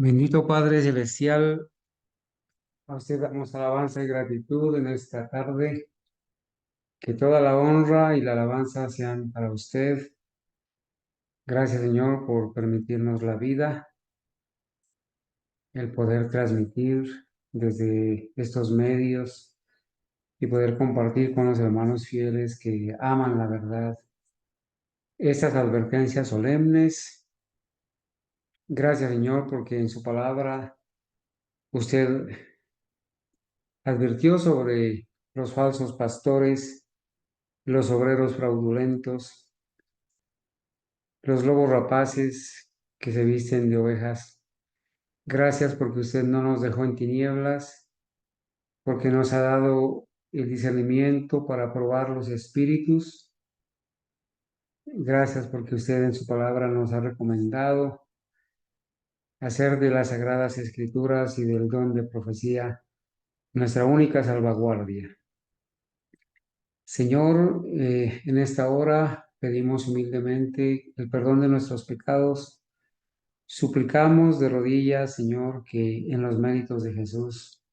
Bendito Padre Celestial, a usted damos alabanza y gratitud en esta tarde. Que toda la honra y la alabanza sean para usted. Gracias, Señor, por permitirnos la vida, el poder transmitir desde estos medios y poder compartir con los hermanos fieles que aman la verdad estas advertencias solemnes. Gracias, Señor, porque en su palabra usted advirtió sobre los falsos pastores, los obreros fraudulentos, los lobos rapaces que se visten de ovejas. Gracias porque usted no nos dejó en tinieblas, porque nos ha dado el discernimiento para probar los espíritus. Gracias porque usted en su palabra nos ha recomendado hacer de las sagradas escrituras y del don de profecía nuestra única salvaguardia. Señor, en esta hora pedimos humildemente el perdón de nuestros pecados. Suplicamos de rodillas, Señor, que en los méritos de Jesús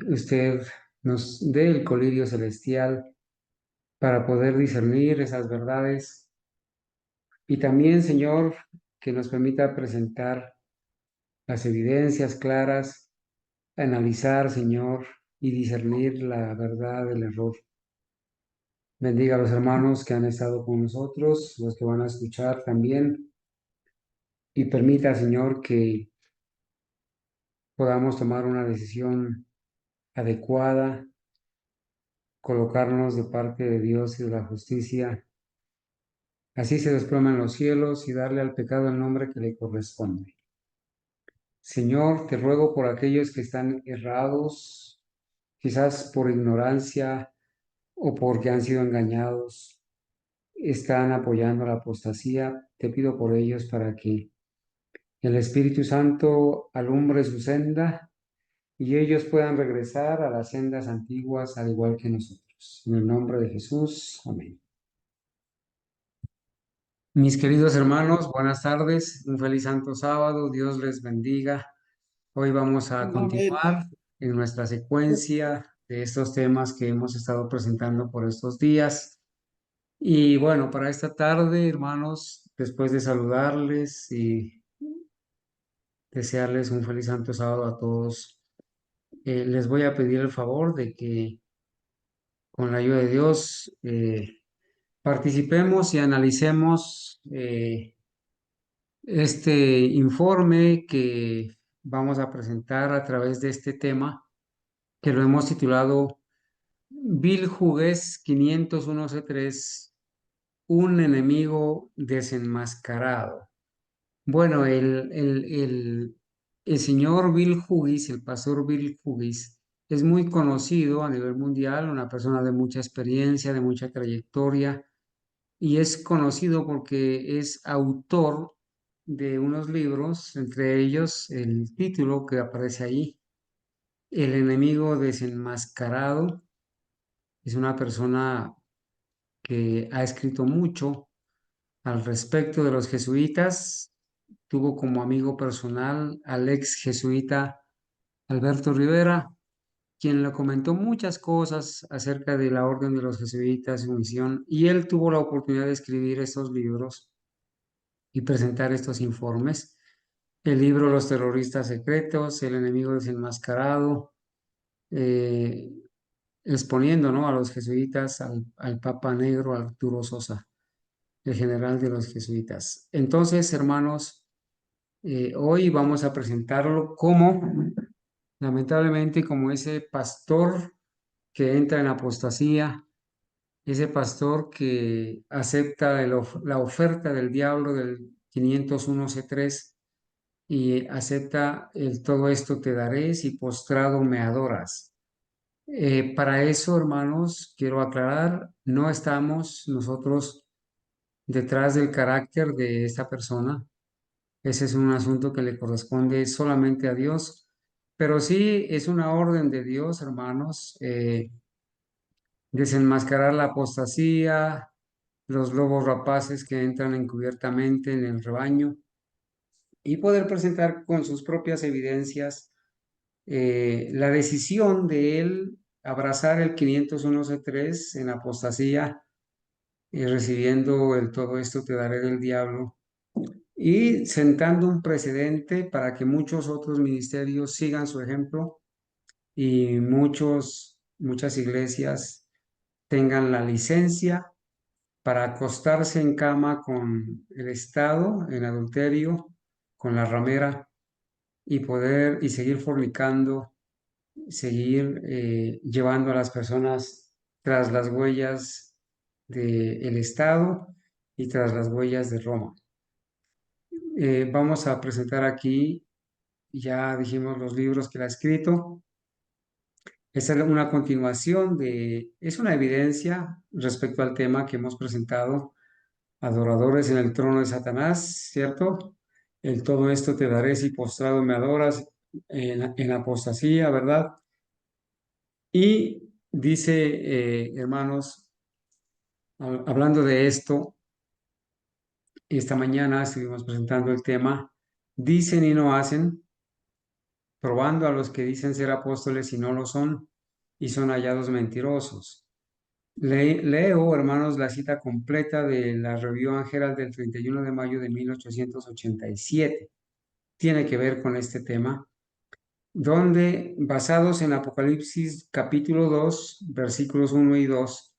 usted nos dé el colirio celestial para poder discernir esas verdades y también, Señor, que nos permita presentar las evidencias claras, analizar, Señor, y discernir la verdad del error. Bendiga a los hermanos que han estado con nosotros, los que van a escuchar también, y permita, Señor, que podamos tomar una decisión adecuada, colocarnos de parte de Dios y de la justicia. Así se desploman los cielos y darle al pecado el nombre que le corresponde. Señor, te ruego por aquellos que están errados, quizás por ignorancia o porque han sido engañados, están apoyando la apostasía. Te pido por ellos para que el Espíritu Santo alumbre su senda y ellos puedan regresar a las sendas antiguas al igual que nosotros. En el nombre de Jesús, amén. Mis queridos hermanos, buenas tardes, un feliz santo sábado, Dios les bendiga. Hoy vamos a Amén. continuar en nuestra secuencia de estos temas que hemos estado presentando por estos días. Y bueno, para esta tarde, hermanos, después de saludarles y desearles un feliz santo sábado a todos, les voy a pedir el favor de que con la ayuda de Dios participemos y analicemos este informe que vamos a presentar a través de este tema, que lo hemos titulado Bill Hughes 501C3, un enemigo desenmascarado. Bueno, el señor Bill Hughes, el pastor Bill Hughes, es muy conocido a nivel mundial, una persona de mucha experiencia, de mucha trayectoria, y es conocido porque es autor de unos libros, entre ellos el título que aparece ahí, El enemigo desenmascarado. Es una persona que ha escrito mucho al respecto de los jesuitas. Tuvo como amigo personal al ex jesuita Alberto Rivera, quien le comentó muchas cosas acerca de la orden de los jesuitas, su misión, y él tuvo la oportunidad de escribir estos libros y presentar estos informes. El libro Los terroristas secretos, El enemigo desenmascarado, eh, exponiendo, ¿no?, a los jesuitas, al Papa Negro, Arturo Sosa, el general de los jesuitas. Entonces, hermanos, hoy vamos a presentarlo como, lamentablemente, como ese pastor que entra en apostasía, ese pastor que acepta la oferta del diablo del 501C3 y acepta el todo esto te daré si postrado me adoras. Para eso, hermanos, quiero aclarar, no estamos nosotros detrás del carácter de esta persona. Ese es un asunto que le corresponde solamente a Dios, pero sí es una orden de Dios, hermanos, desenmascarar la apostasía, los lobos rapaces que entran encubiertamente en el rebaño, y poder presentar con sus propias evidencias la decisión de él abrazar el 501c3 en apostasía, recibiendo el todo esto te daré del diablo, y sentando un precedente para que muchos otros ministerios sigan su ejemplo y muchas iglesias tengan la licencia para acostarse en cama con el Estado en adulterio, con la ramera, y poder y seguir fornicando, seguir llevando a las personas tras las huellas del Estado y tras las huellas de Roma. Vamos a presentar aquí, ya dijimos los libros que él ha escrito. Esta es una continuación es una evidencia respecto al tema que hemos presentado, adoradores en el trono de Satanás, ¿cierto? El todo esto te daré si postrado me adoras en apostasía, ¿verdad? Y dice, hermanos, hablando de esto, esta mañana estuvimos presentando el tema, dicen y no hacen, probando a los que dicen ser apóstoles y no lo son, y son hallados mentirosos. Leo, hermanos, la cita completa de la Review and Herald del 31 de mayo de 1887. Tiene que ver con este tema, donde, basados en Apocalipsis capítulo 2, versículos 1 y 2,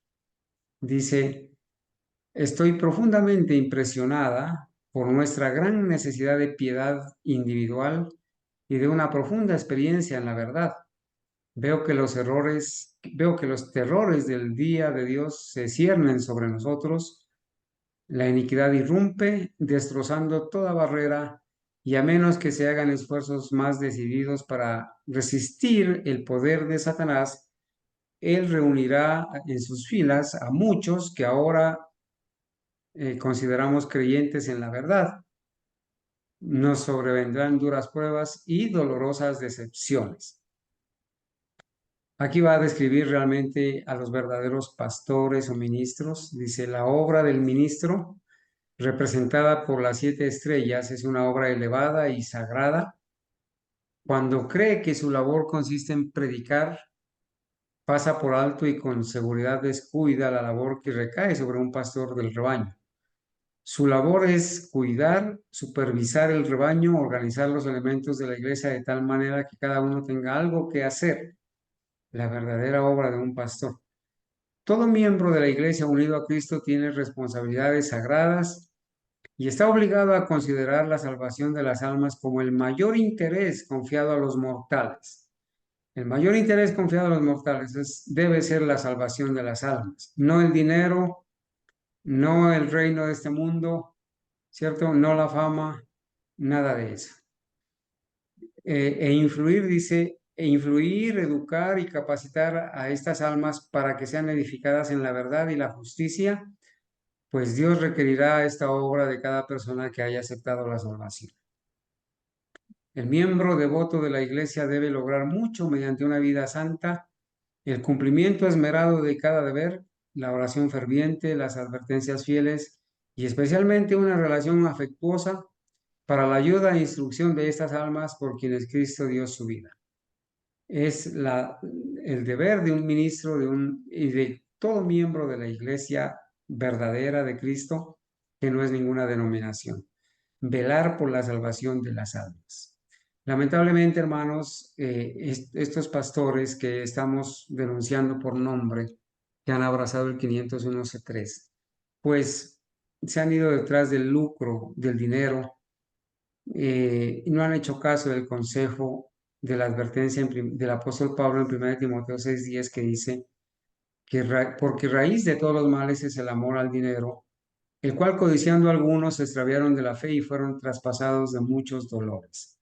dice, estoy profundamente impresionada por nuestra gran necesidad de piedad individual y de una profunda experiencia en la verdad. Veo que los terrores del día de Dios se ciernen sobre nosotros, la iniquidad irrumpe, destrozando toda barrera, y a menos que se hagan esfuerzos más decididos para resistir el poder de Satanás, él reunirá en sus filas a muchos que ahora consideramos creyentes en la verdad. Nos sobrevendrán duras pruebas y dolorosas decepciones. Aquí va a describir realmente a los verdaderos pastores o ministros. Dice, la obra del ministro, representada por las 7 estrellas, es una obra elevada y sagrada. Cuando cree que su labor consiste en predicar, pasa por alto y con seguridad descuida la labor que recae sobre un pastor del rebaño. Su labor es cuidar, supervisar el rebaño, organizar los elementos de la iglesia de tal manera que cada uno tenga algo que hacer, la verdadera obra de un pastor. Todo miembro de la iglesia unido a Cristo tiene responsabilidades sagradas y está obligado a considerar la salvación de las almas como el mayor interés confiado a los mortales. El mayor interés confiado a los mortales debe ser la salvación de las almas, no el dinero, no el reino de este mundo, ¿cierto? No la fama, nada de eso. Influir, educar y capacitar a estas almas para que sean edificadas en la verdad y la justicia, pues Dios requerirá esta obra de cada persona que haya aceptado la salvación. El miembro devoto de la iglesia debe lograr mucho mediante una vida santa, el cumplimiento esmerado de cada deber, la oración ferviente, las advertencias fieles y especialmente una relación afectuosa para la ayuda e instrucción de estas almas por quienes Cristo dio su vida. Es el deber de un ministro y de todo miembro de la iglesia verdadera de Cristo, que no es ninguna denominación, velar por la salvación de las almas. Lamentablemente, hermanos, estos pastores que estamos denunciando por nombre, que han abrazado el 501c3, pues se han ido detrás del lucro, del dinero, y no han hecho caso del consejo de la advertencia del apóstol Pablo en 1 Timoteo 6:10 que dice que porque raíz de todos los males es el amor al dinero, el cual codiciando algunos se extraviaron de la fe y fueron traspasados de muchos dolores.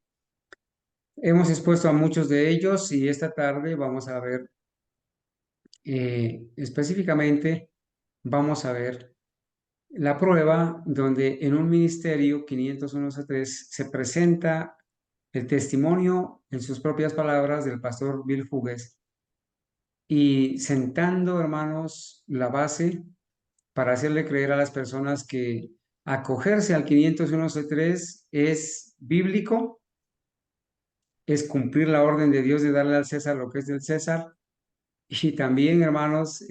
Hemos expuesto a muchos de ellos y esta tarde vamos a ver específicamente, vamos a ver la prueba donde en un ministerio 501c3 se presenta el testimonio en sus propias palabras del pastor Bill Hughes y sentando, hermanos, la base para hacerle creer a las personas que acogerse al 501c3 es bíblico, es cumplir la orden de Dios de darle al César lo que es del César. Y también, hermanos,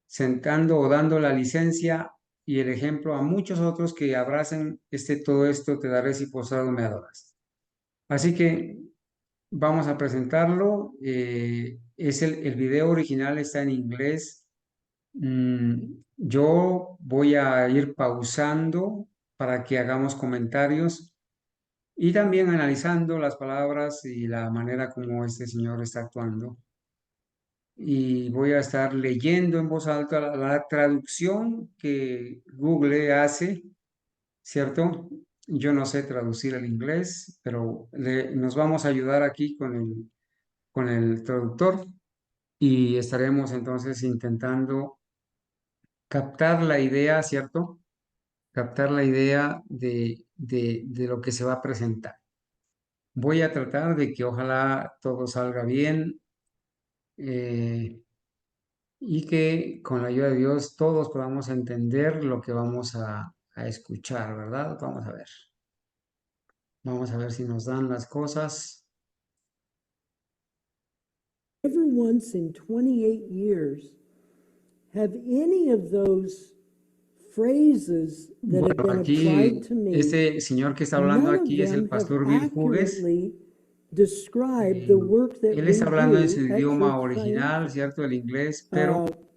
sentando o dando la licencia y el ejemplo a muchos otros que abracen todo esto, te daré si postrado me adoras. Así que vamos a presentarlo. El video original está en inglés. Yo voy a ir pausando para que hagamos comentarios y también analizando las palabras y la manera como este señor está actuando. Y voy a estar leyendo en voz alta la traducción que Google hace, ¿cierto? Yo no sé traducir el inglés, pero nos vamos a ayudar aquí con el traductor y estaremos entonces intentando captar la idea, ¿cierto? Captar la idea de lo que se va a presentar. Voy a tratar de que ojalá todo salga bien. Y que con la ayuda de Dios todos podamos entender lo que vamos a escuchar, ¿verdad? Vamos a ver si nos dan las cosas. Never once in 28 years have any of those phrases that have Bueno, been aquí applied to me, este señor que está hablando none of aquí es el them have pastor Bill Hughes. accurately described the work that Él we está hablando en do su at idioma Church original, Triumphant. ¿cierto? El inglés, pero Uh,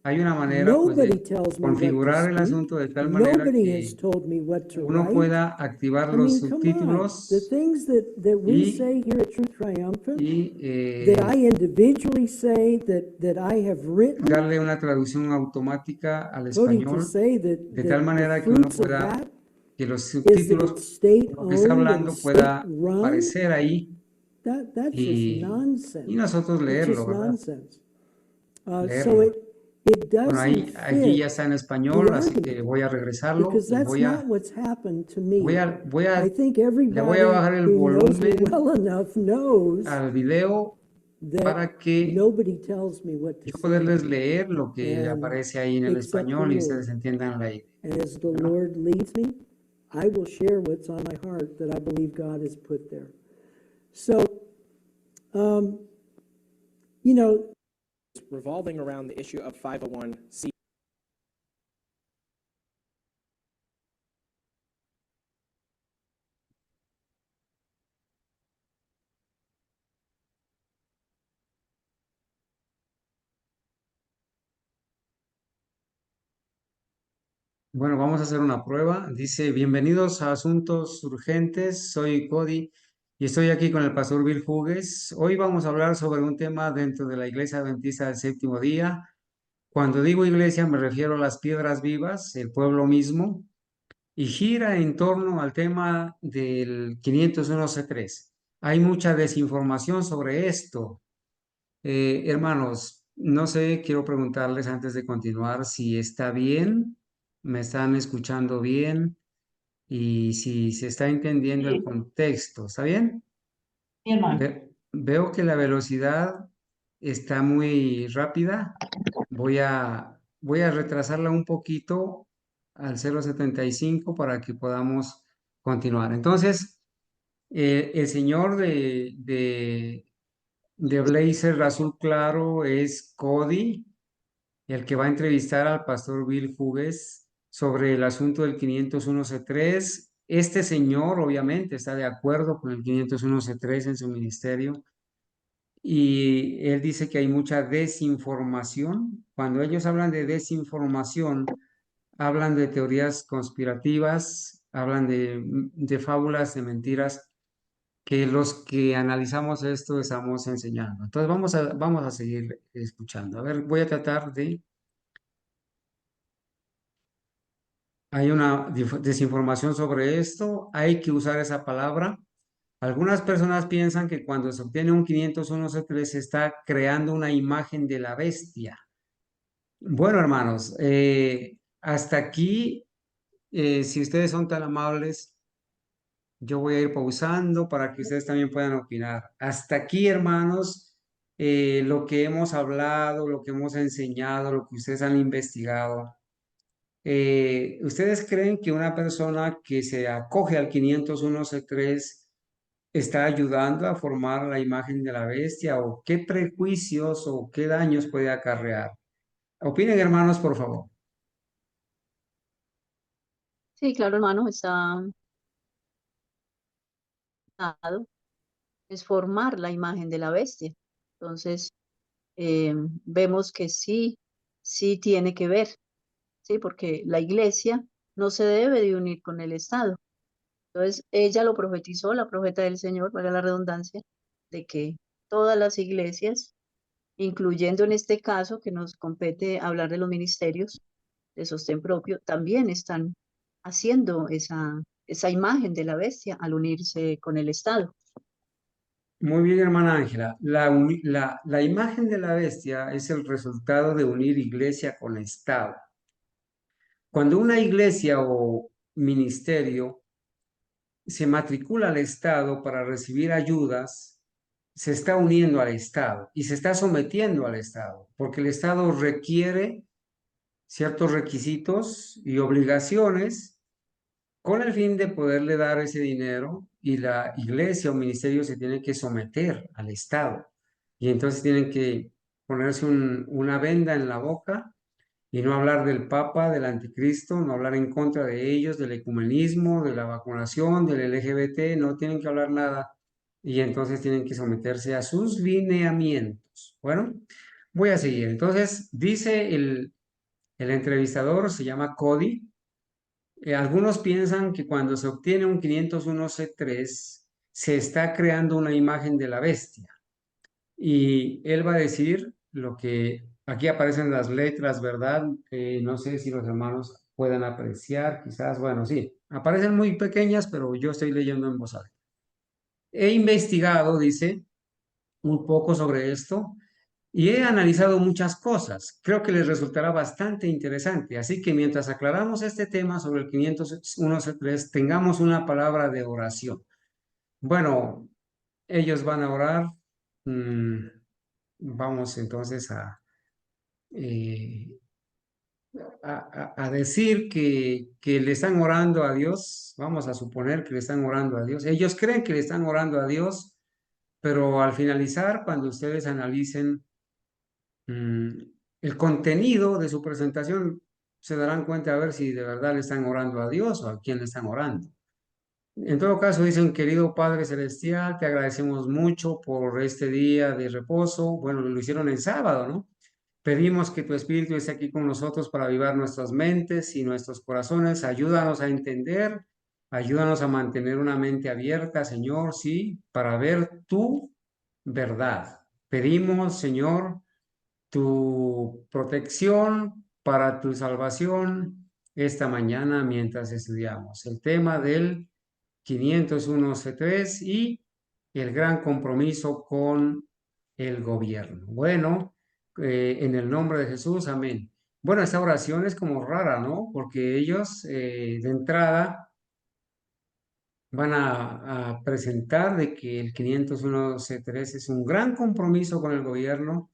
hay una manera pues Nobody de tells me what to configurar el speak. asunto de tal manera Nobody has que told me what to uno write. pueda activar I los mean, come on. The subtítulos things that we y, say here at Truth Triumphant, y that I individually say, that I have written, darle una traducción automática al Cody, to español say de that tal the manera que uno fruits of pueda, that que los is that subtítulos, it's state lo que está owned and hablando state pueda run, aparecer ahí that's just nonsense. y nosotros It's leerlo, just ¿verdad? nonsense. So Leerlo. it Bueno, doesn't aquí ya fit está en the español, así que argument, voy a regresarlo because y that's not what's happened to me. I think le voy a everybody bajar el who knows me volumen well enough knows al video that para que nobody tells me what to yo say, poderles leer lo que and aparece ahí en el except the español y ustedes Lord. entiendan la idea. And as the ¿Verdad? Lord leads me, I will share what's on my heart that I believe God has put there. So, you know, revolving around the issue of 501c. Bueno, vamos a hacer una prueba. Dice, bienvenidos a Asuntos Urgentes. Soy Cody y estoy aquí con el pastor Bill Hughes. Hoy vamos a hablar sobre un tema dentro de la Iglesia Adventista del Séptimo Día. Cuando digo iglesia me refiero a las piedras vivas, el pueblo mismo, y gira en torno al tema del 501c3. Hay mucha desinformación sobre esto. Hermanos, no sé, quiero preguntarles antes de continuar si está bien, me están escuchando bien y si se está entendiendo el Sí, contexto. ¿Está bien? mi hermano. Veo que la velocidad está muy rápida. Voy a retrasarla un poquito al 0.75 para que podamos continuar. Entonces, el señor de Blazer Azul Claro es Cody, el que va a entrevistar al pastor Bill Hughes sobre el asunto del 501c3. Este señor obviamente está de acuerdo con el 501c3 en su ministerio y él dice que hay mucha desinformación. Cuando ellos hablan de desinformación, hablan de teorías conspirativas, hablan de fábulas, de mentiras que los que analizamos esto estamos enseñando. Entonces vamos a seguir escuchando. A ver, voy a tratar de... Hay una desinformación sobre esto, hay que usar esa palabra. Algunas personas piensan que cuando se obtiene un 501c3 se está creando una imagen de la bestia. Bueno, hermanos, hasta aquí, si ustedes son tan amables, yo voy a ir pausando para que ustedes también puedan opinar. Hasta aquí, hermanos, lo que hemos hablado, lo que hemos enseñado, lo que ustedes han investigado, ¿Ustedes creen que una persona que se acoge al 501c3 está ayudando a formar la imagen de la bestia o qué prejuicios o qué daños puede acarrear? Opinen, hermanos, por favor. Sí, claro, hermano, está dado, es formar la imagen de la bestia. Entonces, vemos que sí, sí tiene que ver, sí, porque la iglesia no se debe de unir con el Estado. Entonces, ella lo profetizó, la profeta del Señor, valga la redundancia, de que todas las iglesias, incluyendo en este caso que nos compete hablar de los ministerios de sostén propio, también están haciendo esa imagen de la bestia al unirse con el Estado. Muy bien, hermana Ángela. La imagen de la bestia es el resultado de unir iglesia con Estado. Cuando una iglesia o ministerio se matricula al Estado para recibir ayudas, se está uniendo al Estado y se está sometiendo al Estado, porque el Estado requiere ciertos requisitos y obligaciones con el fin de poderle dar ese dinero y la iglesia o ministerio se tiene que someter al Estado y entonces tienen que ponerse una venda en la boca y no hablar del Papa, del Anticristo, no hablar en contra de ellos, del ecumenismo, de la vacunación, del LGBT, no tienen que hablar nada y entonces tienen que someterse a sus lineamientos. Bueno, voy a seguir. Entonces, dice el entrevistador, se llama Cody. Algunos piensan que cuando se obtiene un 501c3 se está creando una imagen de la bestia. Y él va a decir lo que aquí aparecen las letras, ¿verdad? No sé si los hermanos puedan apreciar, quizás, bueno, sí, aparecen muy pequeñas, pero yo estoy leyendo en voz alta. He investigado, dice, un poco sobre esto y he analizado muchas cosas. Creo que les resultará bastante interesante. Así que mientras aclaramos este tema sobre el 501c3, tengamos una palabra de oración. Bueno, ellos van a orar. Mm, Vamos entonces eh, a decir que le están orando a Dios. Vamos a suponer que le están orando a Dios. Ellos creen que le están orando a Dios, pero al finalizar, cuando ustedes analicen mm, el contenido de su presentación, se darán cuenta a ver si de verdad le están orando a Dios o a quién le están orando. En todo caso, dicen, querido Padre Celestial, te agradecemos mucho por este día de reposo. Bueno, lo hicieron el sábado, ¿no? Pedimos que tu Espíritu esté aquí con nosotros para avivar nuestras mentes y nuestros corazones. Ayúdanos a entender, ayúdanos a mantener una mente abierta, Señor, sí, para ver tu verdad. Pedimos, Señor, tu protección para tu salvación esta mañana mientras estudiamos el tema del 501c3 y el gran compromiso con el gobierno. Bueno, en el nombre de Jesús, amén. Bueno, esta oración es como rara, ¿no? Porque ellos de entrada van a presentar de que el 501c3 es un gran compromiso con el gobierno,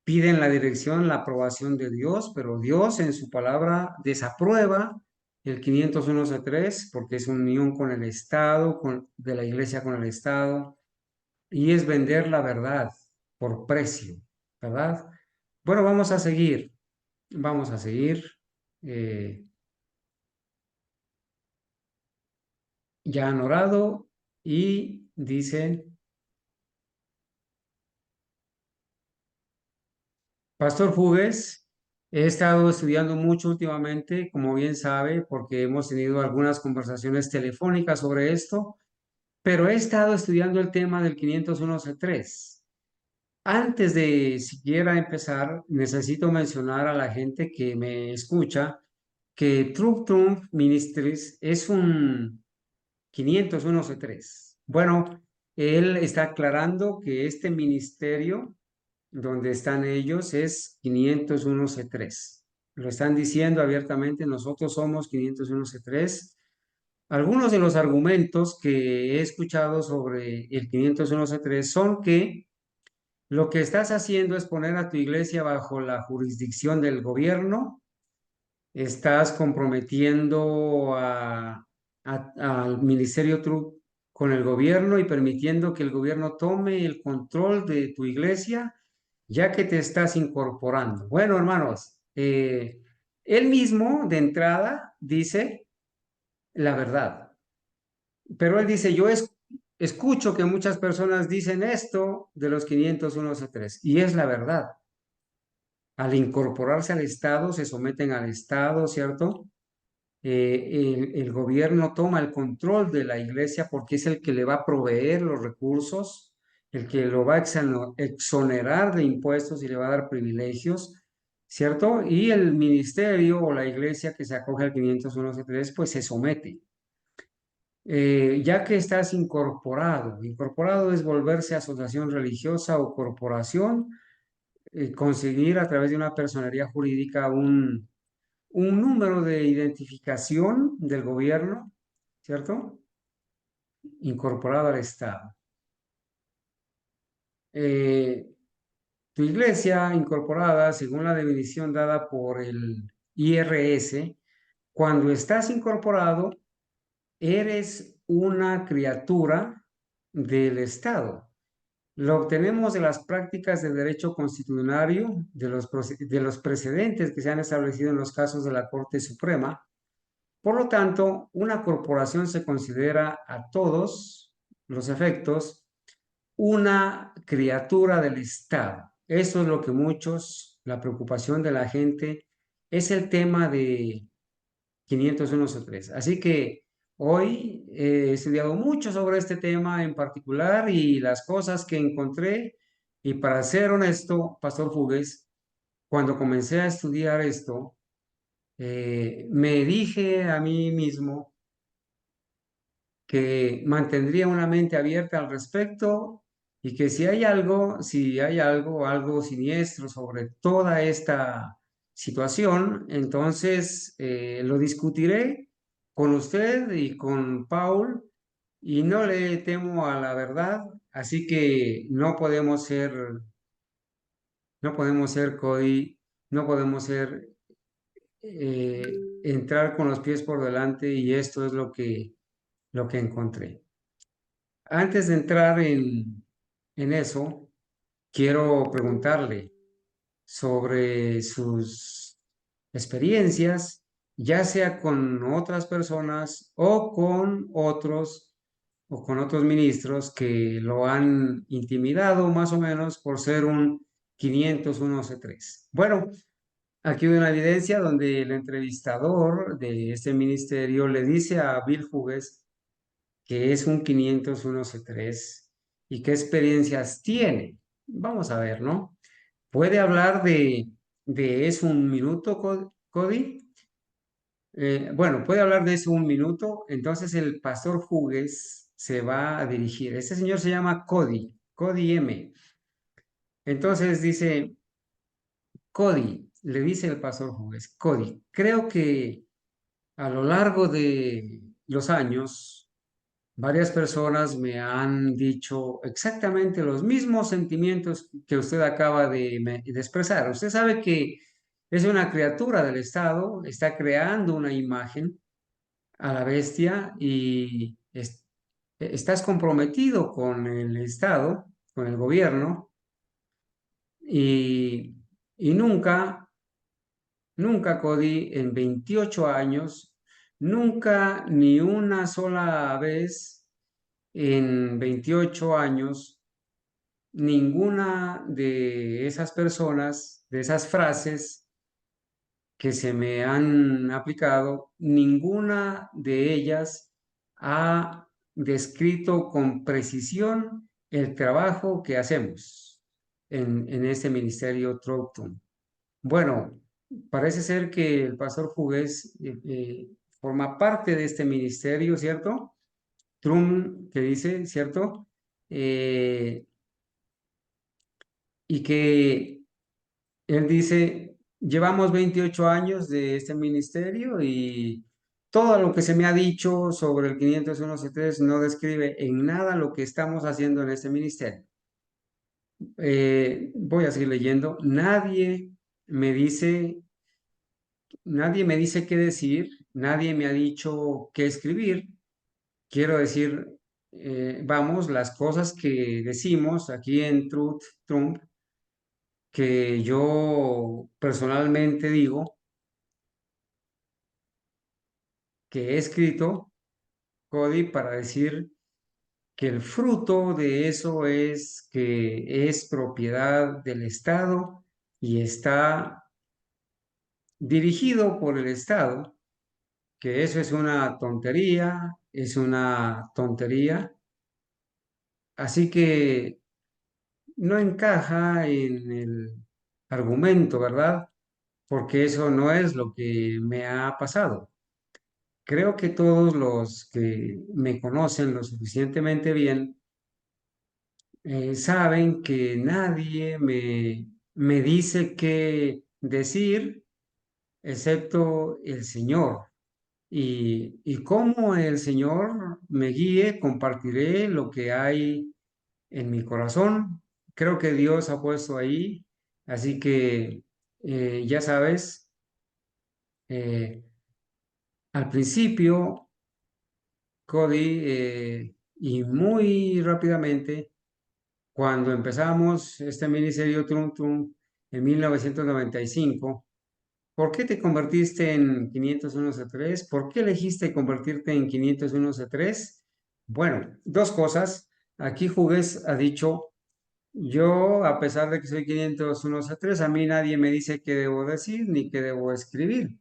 piden la dirección, la aprobación de Dios, pero Dios en su palabra desaprueba el 501c3 porque es unión con el Estado, de la iglesia con el Estado, y es vender la verdad por precio, ¿verdad? Bueno, vamos a seguir. eh, ya han orado y dicen, Pastor Fugues, he estado estudiando mucho últimamente, como bien sabe, porque hemos tenido algunas conversaciones telefónicas sobre esto, pero he estado estudiando el tema del 501c3. Antes de siquiera empezar, necesito mencionar a la gente que me escucha que Trump Ministries es un 501c3. Bueno, él está aclarando que este ministerio donde están ellos es 501c3. Lo están diciendo abiertamente, nosotros somos 501c3. Algunos de los argumentos que he escuchado sobre el 501c3 son que lo que estás haciendo es poner a tu iglesia bajo la jurisdicción del gobierno, estás comprometiendo al Ministerio Trump con el gobierno y permitiendo que el gobierno tome el control de tu iglesia, ya que te estás incorporando. Bueno, hermanos, él mismo de entrada dice la verdad, pero él dice, escucho que muchas personas dicen esto de los 501c3 y es la verdad. Al incorporarse al Estado, se someten al Estado, ¿cierto? El gobierno toma el control de la iglesia porque es el que le va a proveer los recursos, el que lo va a exonerar de impuestos y le va a dar privilegios, ¿cierto? Y el ministerio o la iglesia que se acoge al 501c3, pues se somete. Ya que estás incorporado es volverse asociación religiosa o corporación, conseguir a través de una personería jurídica un número de identificación del gobierno, ¿cierto? Incorporado al Estado. Eh, Tu iglesia incorporada, según la definición dada por el IRS, cuando estás incorporado, eres una criatura del Estado. Lo obtenemos de las prácticas de derecho constitucionario, de los precedentes que se han establecido en los casos de la Corte Suprema. Por lo tanto, una corporación se considera a todos los efectos una criatura del Estado. Eso es lo que la preocupación de la gente, es el tema de 501.3. Así que hoy he estudiado mucho sobre este tema en particular y las cosas que encontré. Y para ser honesto, Pastor Fugues, cuando comencé a estudiar esto, me dije a mí mismo que mantendría una mente abierta al respecto y que si hay algo siniestro sobre toda esta situación, entonces lo discutiré con usted y con Paul y no le temo a la verdad, así que no podemos ser Cody, no podemos entrar con los pies por delante y esto es lo que encontré. Antes de entrar en eso, quiero preguntarle sobre sus experiencias, ya sea con otras personas o con otros ministros que lo han intimidado más o menos por ser un 501c3. Bueno, aquí hay una evidencia donde el entrevistador de este ministerio le dice a Bill Hughes que es un 501c3 y qué experiencias tiene. Vamos a ver, ¿no? ¿Puede hablar de eso un minuto, Cody? Bueno, puede hablar de eso un minuto. Entonces el pastor Hughes se va a dirigir. Este señor se llama Cody M. Entonces dice, Cody, le dice el pastor Hughes, Cody, creo que a lo largo de los años, varias personas me han dicho exactamente los mismos sentimientos que usted acaba de expresar. Usted sabe que es una criatura del Estado, está creando una imagen a la bestia y estás comprometido con el Estado, con el gobierno y, y nunca, Cody, en 28 años, nunca ni una sola vez en 28 años, ninguna de esas personas, de esas frases que se me han aplicado, ninguna de ellas ha descrito con precisión el trabajo que hacemos en este ministerio Troughton. Bueno, parece ser que el pastor Fugués forma parte de este ministerio, ¿cierto? Trump que dice, ¿cierto? Eh, y que él dice, llevamos 28 años de este ministerio y todo lo que se me ha dicho sobre el 501c3 no describe en nada lo que estamos haciendo en este ministerio. Voy a seguir leyendo. Nadie me dice nadie me dice qué decir, nadie me ha dicho qué escribir. Quiero decir, vamos, las cosas que decimos aquí en Truth Trump, que yo personalmente digo, que he escrito, Cody, para decir que el fruto de eso es que es propiedad del Estado y está dirigido por el Estado, que eso es una tontería, así que no encaja en el argumento, ¿verdad? Porque eso no es lo que me ha pasado. Creo que todos los que me conocen lo suficientemente bien saben que nadie me dice qué decir excepto el Señor. Y como el Señor me guíe, compartiré lo que hay en mi corazón. Creo que Dios ha puesto ahí, así que ya sabes, eh, al principio, Cody, y muy rápidamente, cuando empezamos este ministerio Trum Trum en 1995, ¿por qué te convertiste en 501c3? ¿Por qué elegiste convertirte en 501c3? Bueno, dos cosas. Aquí Jugués ha dicho, yo, a pesar de que soy 501c3, a mí nadie me dice qué debo decir ni qué debo escribir.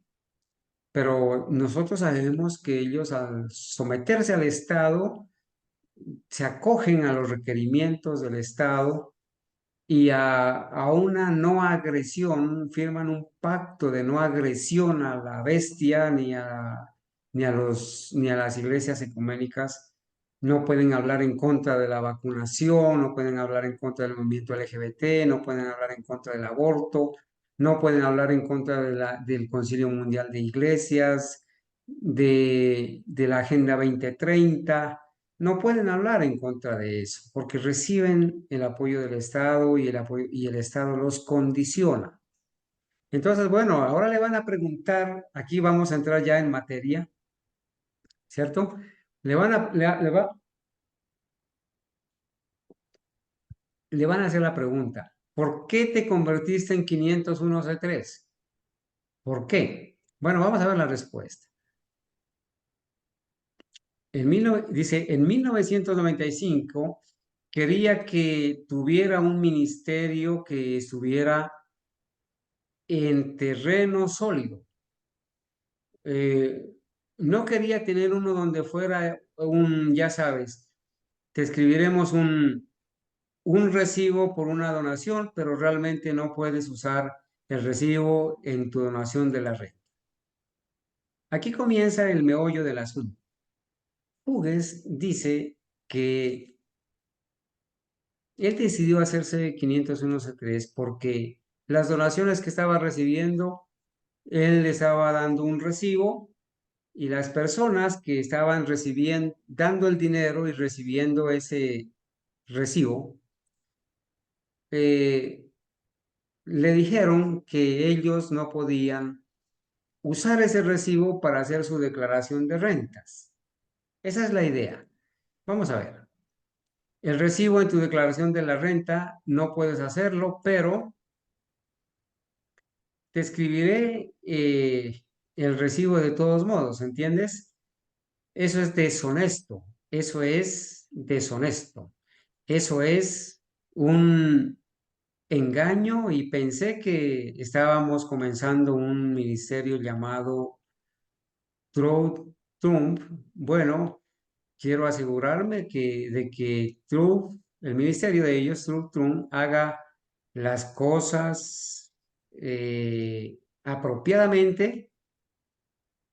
Pero nosotros sabemos que ellos al someterse al Estado, se acogen a los requerimientos del Estado y a una no agresión, firman un pacto de no agresión a la bestia ni a las iglesias ecuménicas. No pueden hablar en contra de la vacunación, no pueden hablar en contra del movimiento LGBT, no pueden hablar en contra del aborto, no pueden hablar en contra del Concilio Mundial de Iglesias, de la Agenda 2030. No pueden hablar en contra de eso, porque reciben el apoyo del Estado y el Estado los condiciona. Entonces, bueno, ahora le van a preguntar, aquí vamos a entrar ya en materia, ¿cierto? Le van a hacer la pregunta, ¿por qué te convertiste en 501c3? ¿Por qué? Bueno, vamos a ver la respuesta. Dice, en 1995 quería que tuviera un ministerio que estuviera en terreno sólido. Eh, no quería tener uno donde fuera ya sabes, te escribiremos un recibo por una donación, pero realmente no puedes usar el recibo en tu donación de la red. Aquí comienza el meollo del asunto. Hughes dice que él decidió hacerse 501c3 porque las donaciones que estaba recibiendo, él le estaba dando un recibo y las personas que estaban recibiendo, dando el dinero y recibiendo ese recibo, eh, le dijeron que ellos no podían usar ese recibo para hacer su declaración de rentas. Esa es la idea. Vamos a ver. El recibo en tu declaración de la renta no puedes hacerlo, pero te escribiré el recibo de todos modos, ¿entiendes? Eso es deshonesto, eso es deshonesto, eso es un engaño y pensé que estábamos comenzando un ministerio llamado Truth Trump. Bueno, quiero asegurarme de que Truth, el ministerio de ellos, Truth Trump, haga las cosas apropiadamente,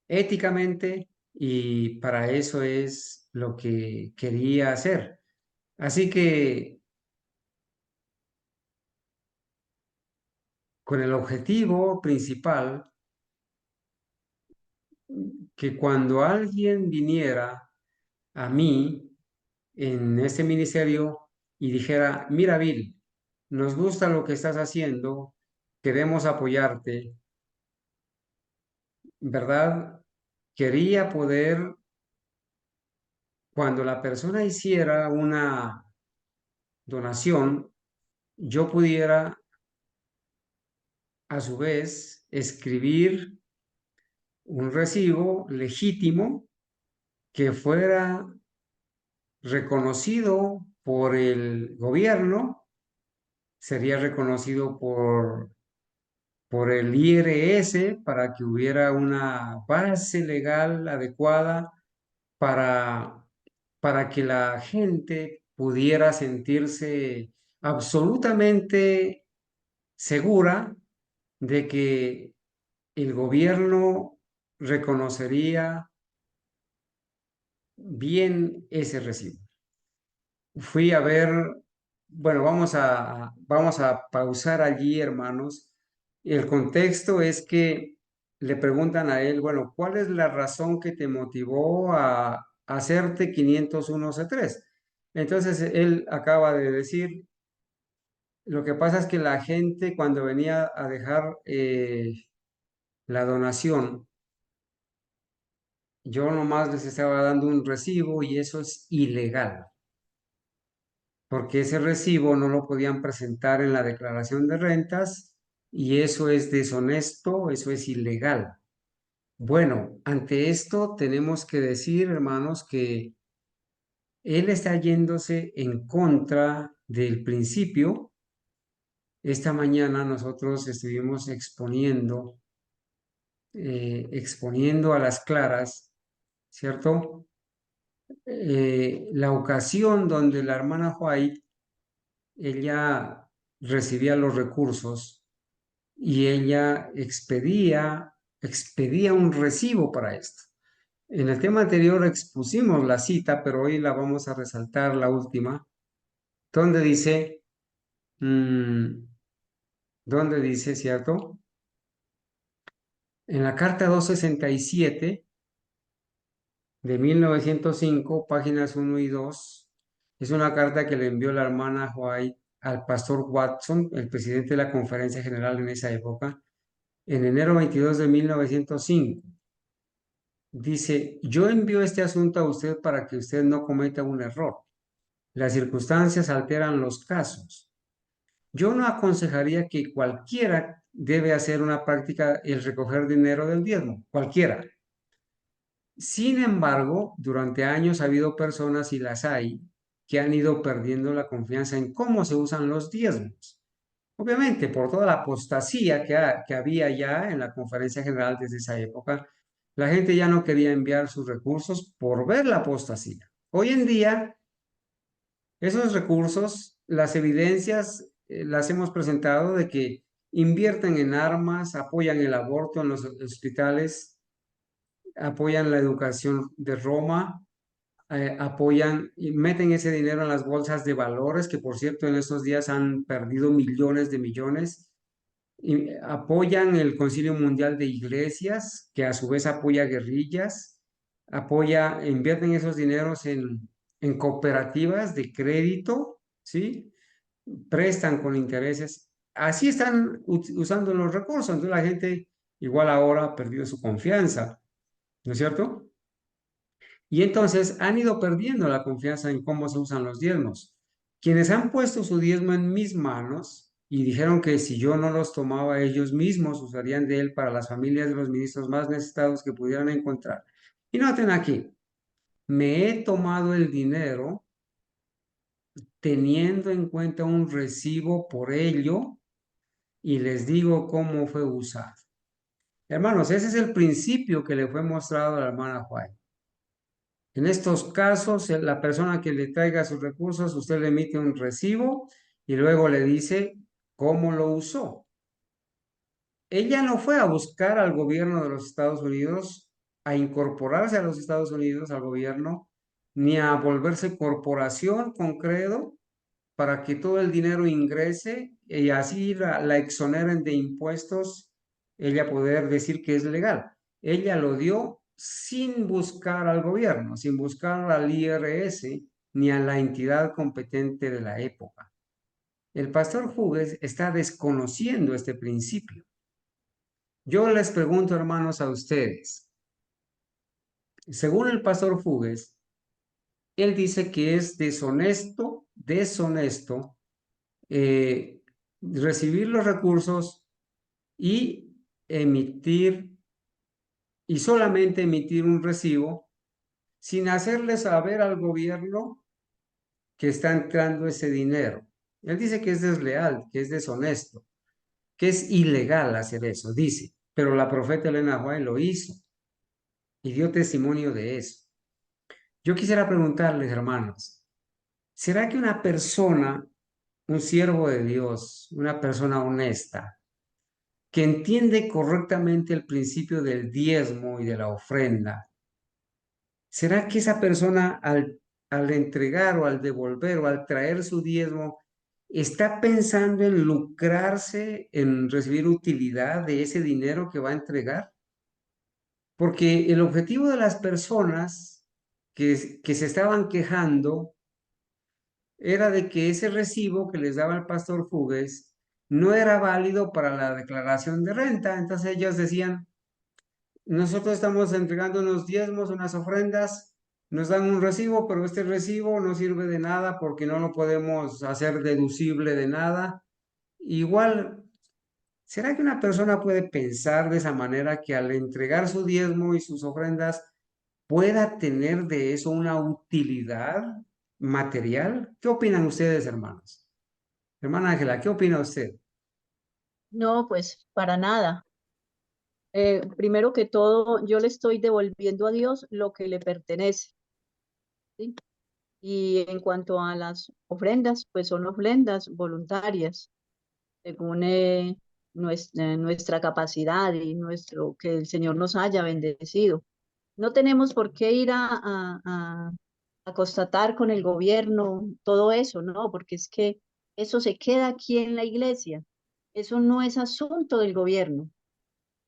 éticamente, y para eso es lo que quería hacer. Así que con el objetivo principal que cuando alguien viniera a mí en este ministerio y dijera, mira Bill, nos gusta lo que estás haciendo, queremos apoyarte, ¿verdad? Quería poder, cuando la persona hiciera una donación, yo pudiera a su vez escribir un recibo legítimo que fuera reconocido por el gobierno, sería reconocido por el IRS para que hubiera una base legal adecuada para, para que la gente pudiera sentirse absolutamente segura de que el gobierno reconocería bien ese recibo. Fui a ver, bueno, vamos a pausar allí, hermanos. El contexto es que le preguntan a él, bueno, ¿cuál es la razón que te motivó a hacerte 501c3? Entonces él acaba de decir, lo que pasa es que la gente cuando venía a dejar la donación, yo nomás les estaba dando un recibo y eso es ilegal, porque ese recibo no lo podían presentar en la declaración de rentas y eso es deshonesto, eso es ilegal. Bueno, ante esto tenemos que decir, hermanos, que él está yéndose en contra del principio. Esta mañana nosotros estuvimos exponiendo a las claras, ¿cierto? La ocasión donde la hermana White, ella recibía los recursos y ella expedía un recibo para esto. En el tema anterior expusimos la cita, pero hoy la vamos a resaltar, la última, donde dice, donde dice, ¿cierto? En la carta 267 de 1905, páginas 1 y 2, es una carta que le envió la hermana White al pastor Watson, el presidente de la Conferencia General en esa época, en enero 22 de 1905. Dice, yo envío este asunto a usted para que usted no cometa un error. Las circunstancias alteran los casos. Yo no aconsejaría que cualquiera debe hacer una práctica el recoger dinero del diezmo, cualquiera. Sin embargo, durante años ha habido personas, y las hay, que han ido perdiendo la confianza en cómo se usan los diezmos. Obviamente, por toda la apostasía que había ya en la conferencia general desde esa época, la gente ya no quería enviar sus recursos por ver la apostasía. Hoy en día, esos recursos, las evidencias, las hemos presentado de que invierten en armas, apoyan el aborto en los hospitales, apoyan la educación de Roma, apoyan y meten ese dinero en las bolsas de valores, que por cierto en estos días han perdido millones de millones, y apoyan el Concilio Mundial de Iglesias, que a su vez apoya guerrillas, invierten esos dineros en cooperativas de crédito, ¿sí? Prestan con intereses. Así están usando los recursos. Entonces la gente igual ahora ha perdido su confianza, ¿no es cierto? Y entonces han ido perdiendo la confianza en cómo se usan los diezmos. Quienes han puesto su diezmo en mis manos y dijeron que si yo no los tomaba ellos mismos, usarían de él para las familias de los ministros más necesitados que pudieran encontrar. Y noten aquí, me he tomado el dinero teniendo en cuenta un recibo por ello y les digo cómo fue usado. Hermanos, ese es el principio que le fue mostrado a la hermana White. En estos casos, la persona que le traiga sus recursos, usted le emite un recibo y luego le dice cómo lo usó. Ella no fue a buscar al gobierno de los Estados Unidos, a incorporarse a los Estados Unidos, al gobierno, ni a volverse corporación con credo para que todo el dinero ingrese y así la exoneren de impuestos, ella poder decir que es legal. Ella lo dio sin buscar al gobierno, sin buscar al IRS ni a la entidad competente de la época. El pastor Hughes está desconociendo este principio. Yo les pregunto, hermanos, a ustedes, según el pastor Fugues, él dice que es deshonesto, eh, recibir los recursos y emitir, y solamente emitir un recibo sin hacerle saber al gobierno que está entrando ese dinero. Él dice que es desleal, que es deshonesto, que es ilegal hacer eso, dice, pero la profeta Elena White lo hizo y dio testimonio de eso. Yo quisiera preguntarles, hermanos, ¿será que una persona, un siervo de Dios, una persona honesta, que entiende correctamente el principio del diezmo y de la ofrenda, será que esa persona al entregar o al devolver o al traer su diezmo, está pensando en lucrarse, en recibir utilidad de ese dinero que va a entregar? Porque el objetivo de las personas que se estaban quejando era de que ese recibo que les daba el pastor Fugues no era válido para la declaración de renta. Entonces ellos decían, nosotros estamos entregando unos diezmos, unas ofrendas, nos dan un recibo, pero este recibo no sirve de nada porque no lo podemos hacer deducible de nada. Igual, ¿será que una persona puede pensar de esa manera que al entregar su diezmo y sus ofrendas pueda tener de eso una utilidad material? ¿Qué opinan ustedes, hermanos? Hermana Ángela, ¿qué opina usted? No, pues para nada. Primero que todo, yo le estoy devolviendo a Dios lo que le pertenece, ¿sí? Y en cuanto a las ofrendas, pues son ofrendas voluntarias, según nuestra capacidad y nuestro, que el Señor nos haya bendecido. No tenemos por qué ir a constatar con el gobierno todo eso, ¿no? Porque es que eso se queda aquí en la iglesia. Eso no es asunto del gobierno.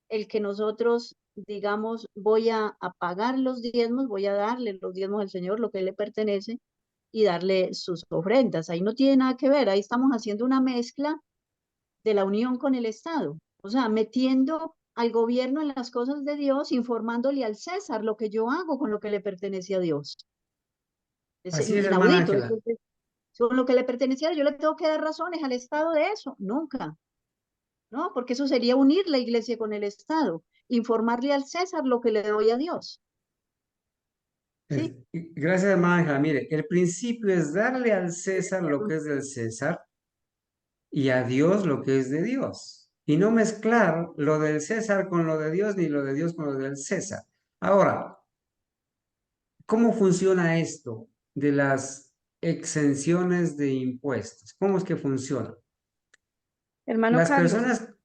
El que nosotros digamos, voy a pagar los diezmos, voy a darle los diezmos al Señor, lo que le pertenece, y darle sus ofrendas. Ahí no tiene nada que ver, ahí estamos haciendo una mezcla de la unión con el Estado, o sea, metiendo al gobierno en las cosas de Dios, informándole al César lo que yo hago con lo que le pertenece a Dios. Es Así es, hermana inaudito. Ángela. Entonces, con lo que le pertenecía, yo le tengo que dar razones al Estado de eso. Nunca, ¿no? Porque eso sería unir la iglesia con el Estado, informarle al César lo que le doy a Dios. ¿Sí? Gracias, hermana Ángela. Mire, el principio es darle al César lo que es del César y a Dios lo que es de Dios. Y no mezclar lo del César con lo de Dios, ni lo de Dios con lo del César. Ahora, ¿cómo funciona esto de las exenciones de impuestos? ¿Cómo es que funciona? Hermano Carlos,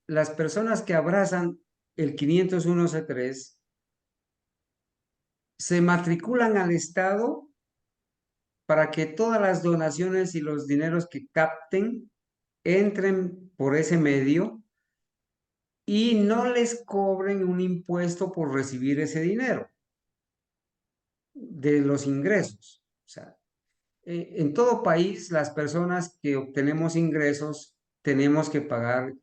Las personas que abrazan el 501c3 se matriculan al Estado para que todas las donaciones y los dineros que capten entren por ese medio y no les cobren un impuesto por recibir ese dinero de los ingresos. O sea, en todo país, las personas que obtenemos ingresos tenemos que pagar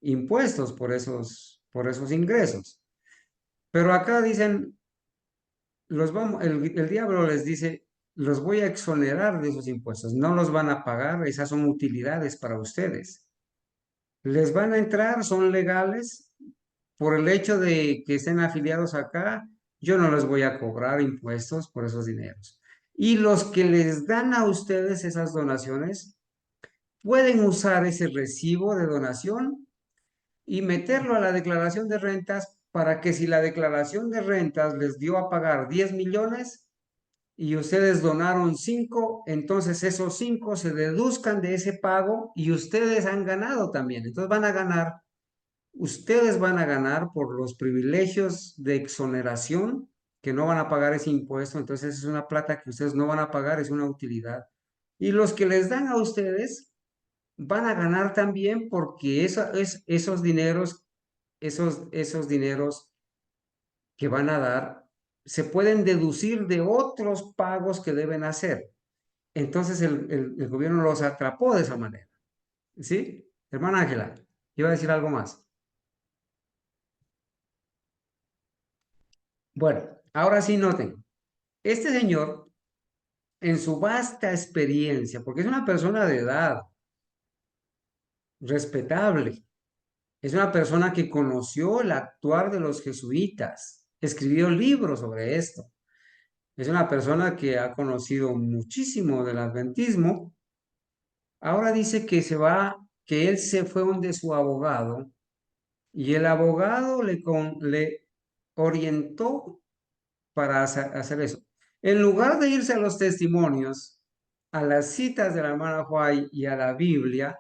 impuestos por esos ingresos. Pero acá dicen, el diablo les dice, los voy a exonerar de esos impuestos, no los van a pagar, esas son utilidades para ustedes. Les van a entrar, son legales, por el hecho de que estén afiliados acá, yo no les voy a cobrar impuestos por esos dineros. Y los que les dan a ustedes esas donaciones, pueden usar ese recibo de donación y meterlo a la declaración de rentas para que si la declaración de rentas les dio a pagar 10 millones y ustedes donaron 5, entonces esos 5 se deduzcan de ese pago y ustedes han ganado también. Entonces ustedes van a ganar por los privilegios de exoneración, que no van a pagar ese impuesto, entonces es una plata que ustedes no van a pagar, es una utilidad. Y los que les dan a ustedes van a ganar también porque esos dineros que van a dar se pueden deducir de otros pagos que deben hacer. Entonces el gobierno los atrapó de esa manera. ¿Sí? Hermana Ángela, iba a decir algo más. Bueno, ahora sí noten. Este señor, en su vasta experiencia, porque es una persona de edad respetable, es una persona que conoció el actuar de los jesuitas, escribió libros sobre esto. Es una persona que ha conocido muchísimo del adventismo. Ahora dice que que él se fue donde su abogado y el abogado le orientó para hacer eso. En lugar de irse a los testimonios, a las citas de la hermana White y a la Biblia,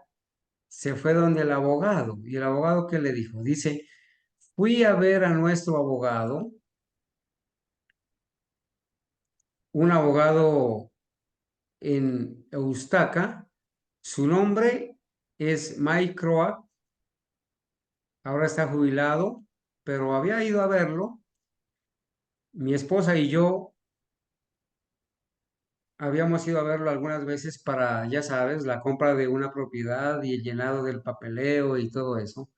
se fue donde el abogado. ¿Y el abogado qué le dijo? Dice, fui a ver a nuestro abogado, un abogado en Eustaca. Su nombre es Mike Croak. Ahora está jubilado, pero había ido a verlo. Mi esposa y yo habíamos ido a verlo algunas veces para, ya sabes, la compra de una propiedad y el llenado del papeleo y todo eso.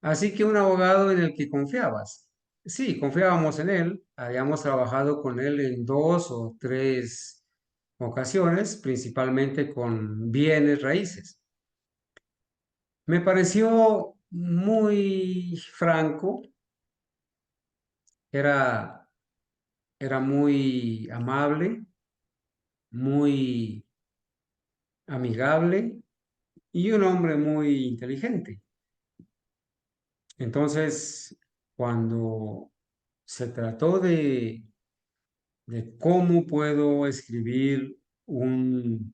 Así que un abogado en el que confiabas. Sí, confiábamos en él. Habíamos trabajado con él en 2 o 3 ocasiones, principalmente con bienes raíces. Me pareció muy franco, era, era muy amable, muy amigable y un hombre muy inteligente. Entonces, cuando se trató de cómo puedo escribir un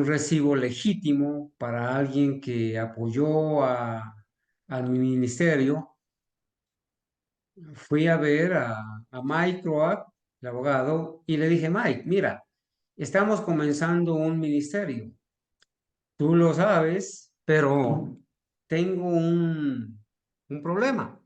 recibo legítimo para alguien que apoyó a mi ministerio, fui a ver a Mike Croak, el abogado, y le dije, Mike, mira, estamos comenzando un ministerio. Tú lo sabes, pero tengo un problema.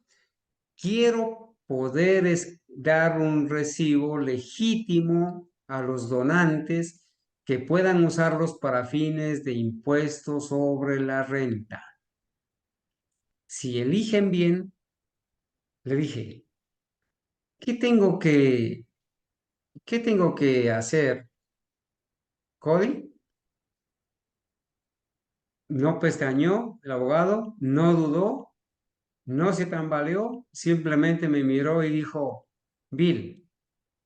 Quiero poder dar un recibo legítimo a los donantes que puedan usarlos para fines de impuestos sobre la renta. Si eligen bien, le dije, ¿qué tengo que, qué tengo que hacer, Cody? No pestañeó el abogado, no dudó, no se tambaleó, simplemente me miró y dijo, Bill,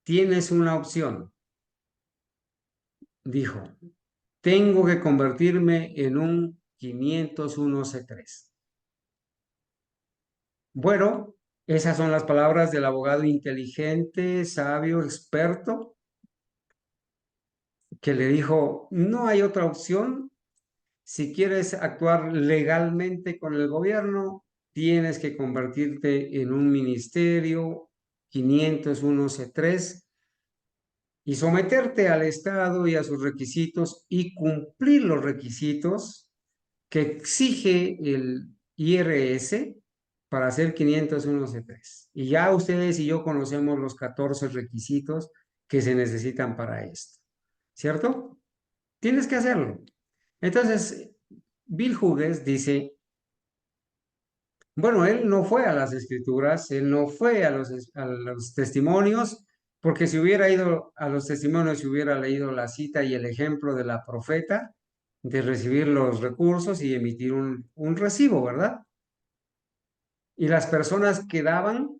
tienes una opción. Dijo, tengo que convertirme en un 501c3. Bueno, esas son las palabras del abogado inteligente, sabio, experto, que le dijo, no hay otra opción. Si quieres actuar legalmente con el gobierno, tienes que convertirte en un ministerio 501c3 y someterte al Estado y a sus requisitos y cumplir los requisitos que exige el IRS para hacer 501c3. Y ya ustedes y yo conocemos los 14 requisitos que se necesitan para esto, ¿cierto? Tienes que hacerlo. Entonces, Bill Hughes dice, bueno, él no fue a las escrituras, él no fue a los testimonios, porque si hubiera ido a los testimonios, si hubiera leído la cita y el ejemplo de la profeta, de recibir los recursos y emitir un recibo, ¿verdad? Y las personas que daban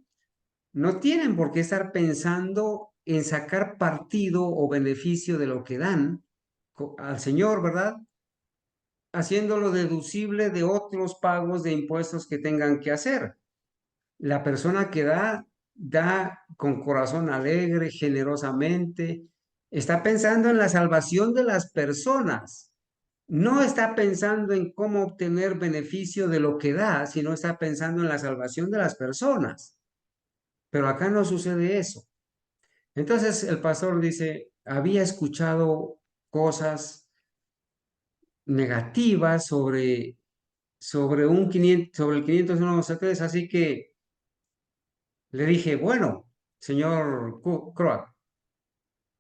no tienen por qué estar pensando en sacar partido o beneficio de lo que dan al Señor, ¿verdad? Haciéndolo deducible de otros pagos de impuestos que tengan que hacer. La persona que da con corazón alegre, generosamente, está pensando en la salvación de las personas. No está pensando en cómo obtener beneficio de lo que da, sino está pensando en la salvación de las personas. Pero acá no sucede eso. Entonces el pastor dice, había escuchado cosas negativas sobre el 501c3, así que le dije, bueno, señor Croak,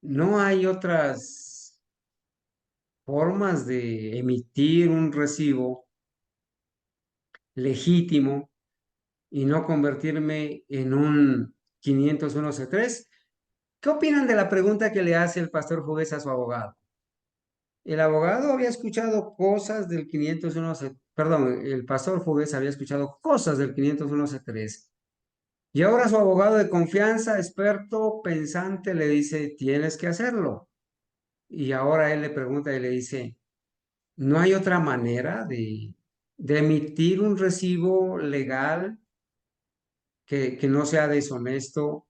no hay otras formas de emitir un recibo legítimo y no convertirme en un 501c3. ¿Qué opinan de la pregunta que le hace el pastor Jugués a su abogado? El abogado había escuchado cosas del 501C, perdón, el pastor Jugués había escuchado cosas del 501c3. Y ahora su abogado de confianza, experto, pensante, le dice, tienes que hacerlo. Y ahora él le pregunta y le dice, ¿no hay otra manera de emitir un recibo legal que no sea deshonesto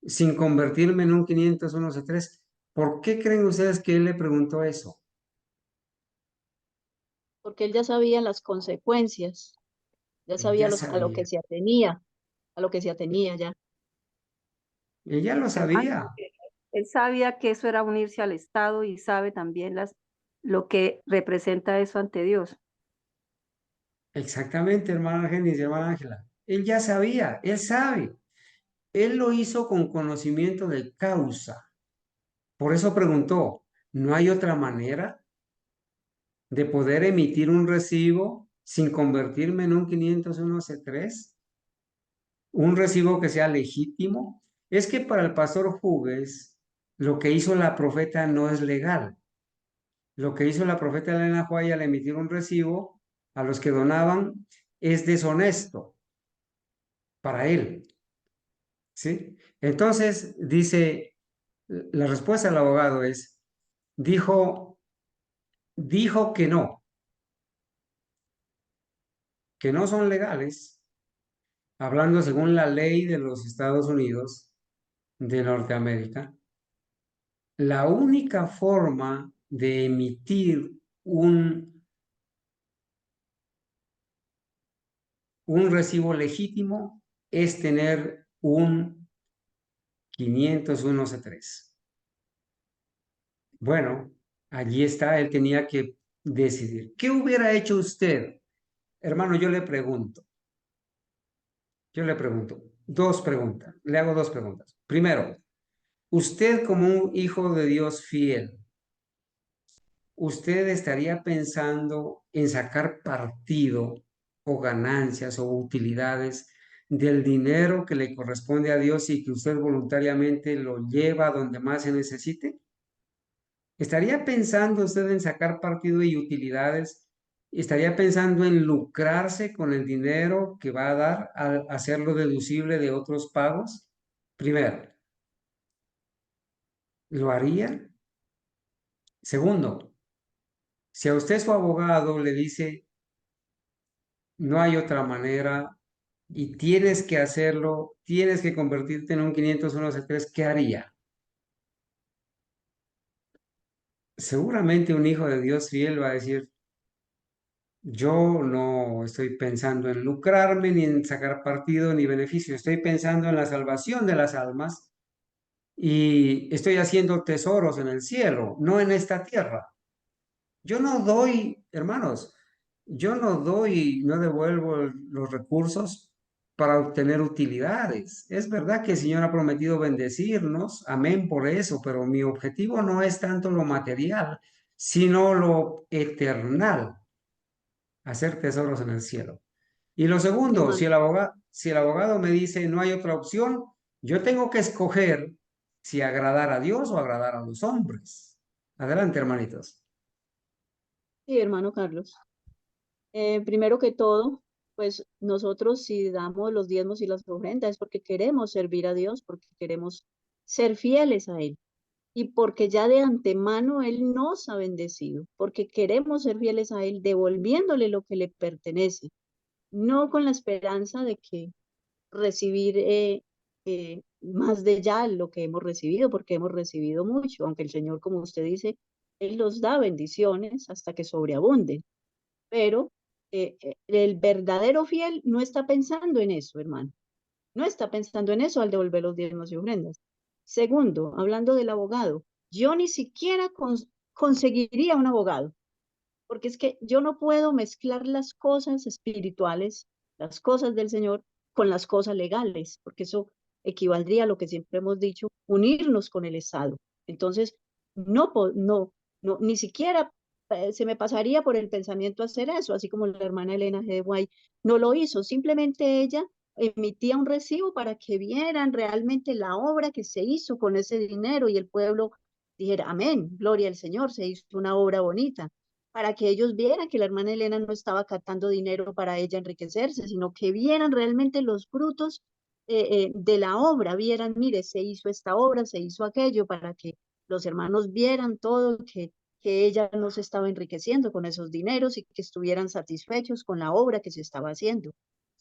sin convertirme en un 501c3? ¿Por qué creen ustedes que él le preguntó eso? Porque él ya sabía las consecuencias, ya Él sabía ya a lo que sabía, se atenía, a lo que se atenía ya. él ya lo Hermano, sabía. porque él sabía que eso era unirse al Estado y sabe también lo que representa eso ante Dios. Exactamente, hermana Argenis y hermana Ángela. Él ya sabía, él sabe. Él lo hizo con conocimiento de causa. Por eso preguntó, ¿no hay otra manera de poder emitir un recibo sin convertirme en un 501c3? Un recibo que sea legítimo. Es que para el pastor Jugues, lo que hizo la profeta no es legal. Lo que hizo la profeta Elena White al emitir un recibo a los que donaban es deshonesto para él. ¿Sí? Entonces, dice, la respuesta del abogado es, dijo que no son legales, hablando según la ley de los Estados Unidos de Norteamérica. La única forma de emitir un recibo legítimo es tener un 501c3. Bueno, allí está, él tenía que decidir. ¿Qué hubiera hecho usted? Hermano, yo le pregunto, dos preguntas, le hago dos preguntas. Primero, usted como un hijo de Dios fiel, ¿usted estaría pensando en sacar partido o ganancias o utilidades del dinero que le corresponde a Dios y que usted voluntariamente lo lleva a donde más se necesite? ¿Estaría pensando usted en sacar partido y utilidades? ¿Estaría pensando en lucrarse con el dinero que va a dar al hacerlo deducible de otros pagos? Primero, ¿lo haría? Segundo, si a usted su abogado le dice, no hay otra manera y tienes que hacerlo, tienes que convertirte en un 501c3, ¿qué haría? Seguramente un hijo de Dios fiel va a decir, yo no estoy pensando en lucrarme, ni en sacar partido, ni beneficio. Estoy pensando en la salvación de las almas y estoy haciendo tesoros en el cielo, no en esta tierra. Yo no doy, hermanos, yo no doy, no devuelvo los recursos para obtener utilidades. Es verdad que el Señor ha prometido bendecirnos, amén por eso, pero mi objetivo no es tanto lo material, sino lo eternal, hacer tesoros en el cielo. Y lo segundo, Hermano, si el abogado me dice no hay otra opción, yo tengo que escoger si agradar a Dios o agradar a los hombres. Adelante, hermanitos. sí, hermano Carlos. Primero que todo, pues nosotros si damos los diezmos y las ofrendas es porque queremos servir a Dios, porque queremos ser fieles a Él y porque ya de antemano Él nos ha bendecido, porque queremos ser fieles a Él devolviéndole lo que le pertenece, no con la esperanza de que recibir más de ya lo que hemos recibido, porque hemos recibido mucho, aunque el Señor, como usted dice, Él nos da bendiciones hasta que sobreabunden, pero el verdadero fiel no está pensando en eso, hermano, no está pensando en eso al devolver los diezmos y ofrendas. Segundo, hablando del abogado, yo ni siquiera conseguiría un abogado, porque es que yo no puedo mezclar las cosas espirituales, las cosas del Señor, con las cosas legales, porque eso equivaldría a lo que siempre hemos dicho, unirnos con el Estado. Entonces, no, ni siquiera se me pasaría por el pensamiento hacer eso, así como la hermana Elena G. de White no lo hizo, simplemente ella emitía un recibo para que vieran realmente la obra que se hizo con ese dinero y el pueblo dijera, amén, gloria al Señor, se hizo una obra bonita, para que ellos vieran que la hermana Elena no estaba captando dinero para ella enriquecerse, sino que vieran realmente los frutos de la obra, vieran, mire, se hizo esta obra, se hizo aquello, para que los hermanos vieran todo, que ella no se estaba enriqueciendo con esos dineros y que estuvieran satisfechos con la obra que se estaba haciendo.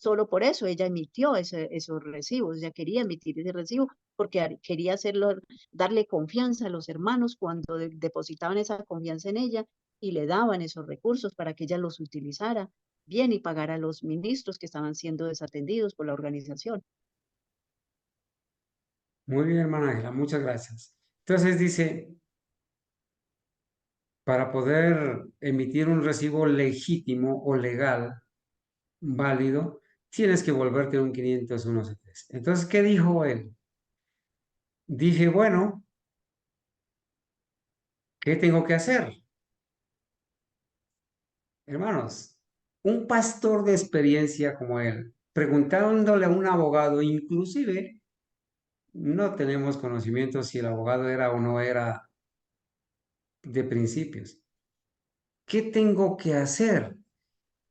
Solo por eso ella emitió esos recibos, ella quería emitir ese recibo porque quería hacerlo, darle confianza a los hermanos cuando depositaban esa confianza en ella y le daban esos recursos para que ella los utilizara bien y pagara a los ministros que estaban siendo desatendidos por la organización. Muy bien, hermana Ángela, muchas gracias. Entonces dice, para poder emitir un recibo legítimo o legal, válido, tienes que volverte un 501(c)(3). Entonces, ¿qué dijo él? Dije, bueno, ¿qué tengo que hacer? Hermanos, un pastor de experiencia como él, preguntándole a un abogado, inclusive no tenemos conocimiento si el abogado era o no era de principios. ¿Qué tengo que hacer?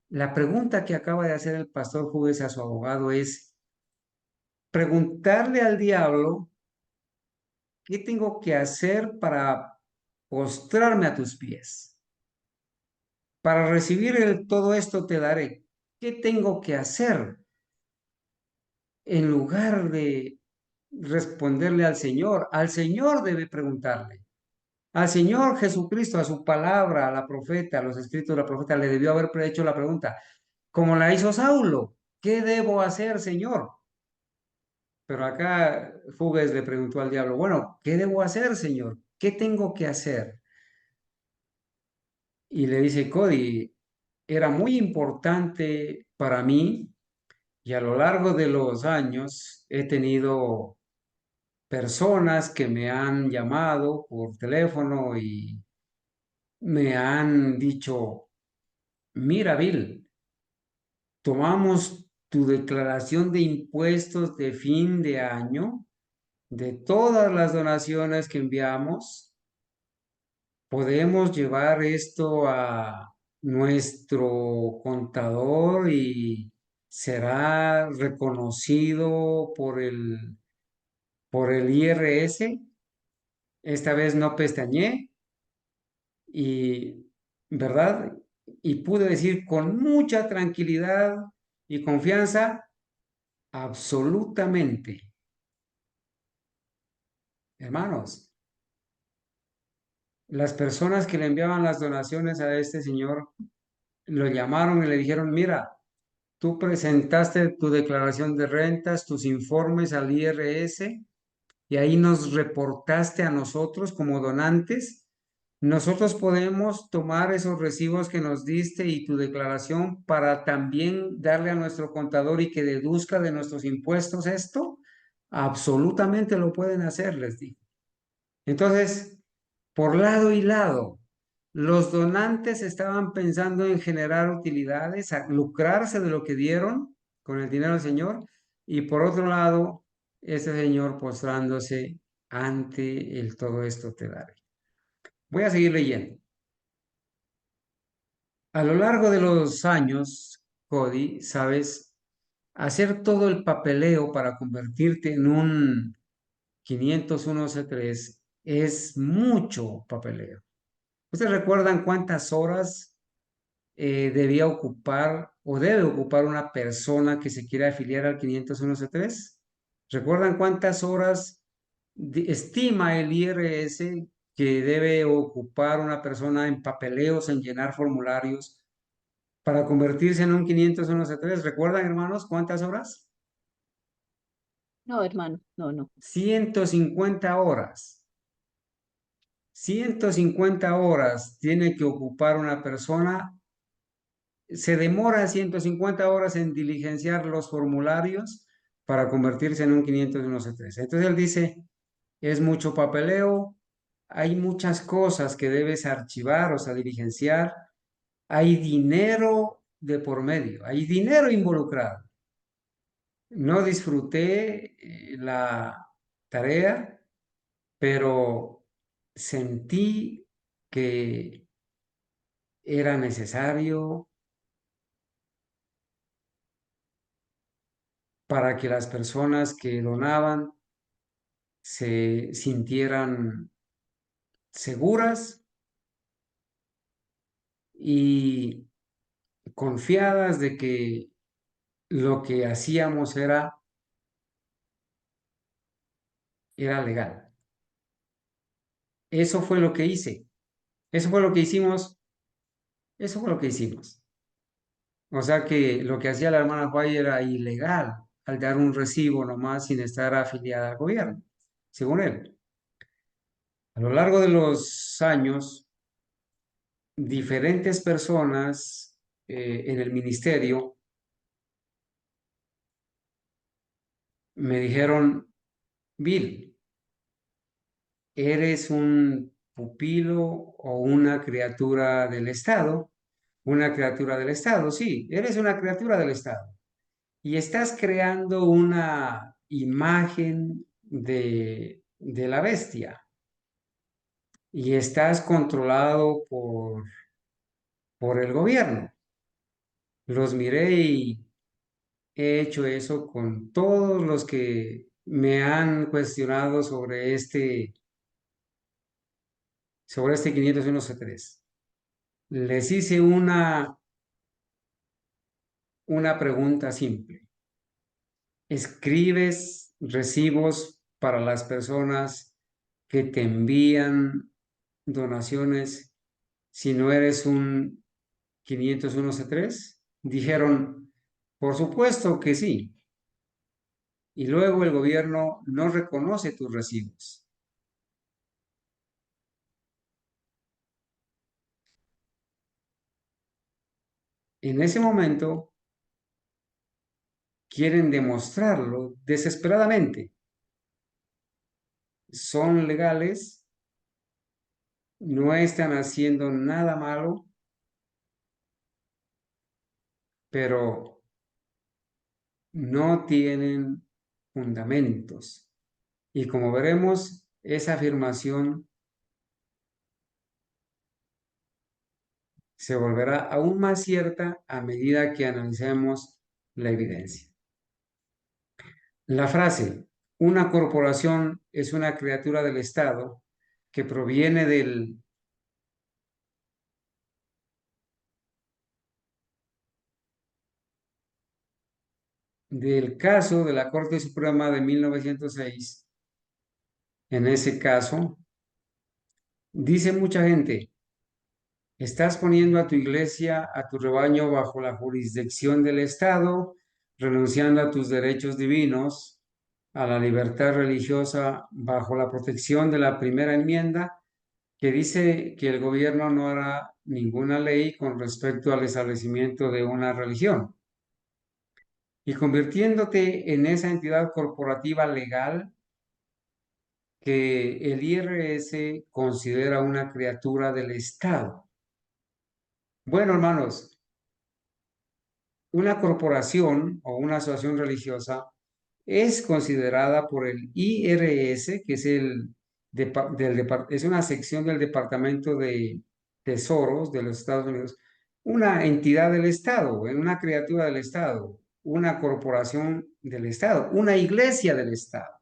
La pregunta que acaba de hacer el pastor Jugues a su abogado es preguntarle al diablo, ¿qué tengo que hacer para postrarme a tus pies? Para recibir todo esto te daré. ¿Qué tengo que hacer? En lugar de responderle al Señor debe preguntarle. Al Señor Jesucristo, a su palabra, a la profeta, a los escritos de la profeta, le debió haber hecho la pregunta, como la hizo Saulo, ¿qué debo hacer, Señor? Pero acá Fugues le preguntó al diablo, bueno, ¿qué debo hacer, Señor? ¿Qué tengo que hacer? Y le dice, Cody, era muy importante para mí y a lo largo de los años he tenido personas que me han llamado por teléfono y me han dicho, mira, Bill, tomamos tu declaración de impuestos de fin de año, de todas las donaciones que enviamos, podemos llevar esto a nuestro contador y será reconocido por el IRS. Esta vez no pestañeé y, ¿verdad? Y pude decir con mucha tranquilidad y confianza, absolutamente. Hermanos, las personas que le enviaban las donaciones a este señor lo llamaron y le dijeron, mira, tú presentaste tu declaración de rentas, tus informes al IRS y ahí nos reportaste a nosotros como donantes. Nosotros podemos tomar esos recibos que nos diste y tu declaración para también darle a nuestro contador y que deduzca de nuestros impuestos esto. Absolutamente lo pueden hacer, les digo. Entonces, por lado y lado, los donantes estaban pensando en generar utilidades, a lucrarse de lo que dieron con el dinero del Señor, y por otro lado, ese señor postrándose ante el todo esto te daré. Voy a seguir leyendo. A lo largo de los años, Cody, sabes, hacer todo el papeleo para convertirte en un 501(c)(3) es mucho papeleo. ¿Ustedes recuerdan cuántas horas debía ocupar o debe ocupar una persona que se quiera afiliar al 501(c)(3)? ¿Recuerdan cuántas horas estima el IRS que debe ocupar una persona en papeleos, en llenar formularios para convertirse en un 501(c)(3)? ¿Recuerdan, hermanos, cuántas horas? No, hermano, no, no. 150 horas. 150 horas tiene que ocupar una persona. Se demora 150 horas en diligenciar los formularios para convertirse en un 501(c)(3). Entonces él dice, es mucho papeleo, hay muchas cosas que debes archivar, o sea, diligenciar, hay dinero de por medio, hay dinero involucrado. No disfruté la tarea, pero sentí que era necesario para que las personas que donaban se sintieran seguras y confiadas de que lo que hacíamos era legal. Eso fue lo que hice. Eso fue lo que hicimos. Eso fue lo que hicimos. O sea que lo que hacía la hermana White era ilegal al dar un recibo nomás sin estar afiliada al gobierno, según él. A lo largo de los años, diferentes personas en el ministerio me dijeron, Bill, ¿eres un pupilo o una criatura del Estado? Una criatura del Estado, sí, eres una criatura del Estado. Y estás creando una imagen de la bestia. Y estás controlado por el gobierno. Los miré y he hecho eso con todos los que me han cuestionado sobre este 501c3. Les hice una pregunta simple. ¿Escribes recibos para las personas que te envían donaciones si no eres un 501c3? Dijeron, por supuesto que sí. Y luego el gobierno no reconoce tus recibos. En ese momento quieren demostrarlo desesperadamente. Son legales, no están haciendo nada malo, pero no tienen fundamentos. Y como veremos, esa afirmación se volverá aún más cierta a medida que analicemos la evidencia. La frase, una corporación es una criatura del Estado, que proviene del caso de la Corte Suprema de 1906. En ese caso, dice mucha gente, estás poniendo a tu iglesia, a tu rebaño bajo la jurisdicción del Estado, renunciando a tus derechos divinos, a la libertad religiosa bajo la protección de la primera enmienda, que dice que el gobierno no hará ninguna ley con respecto al establecimiento de una religión. Y convirtiéndote en esa entidad corporativa legal que el IRS considera una criatura del Estado. Bueno, hermanos, una corporación o una asociación religiosa es considerada por el IRS, que es es una sección del Departamento de Tesoros de los Estados Unidos, una entidad del Estado, una criatura del Estado, una corporación del Estado, una iglesia del Estado.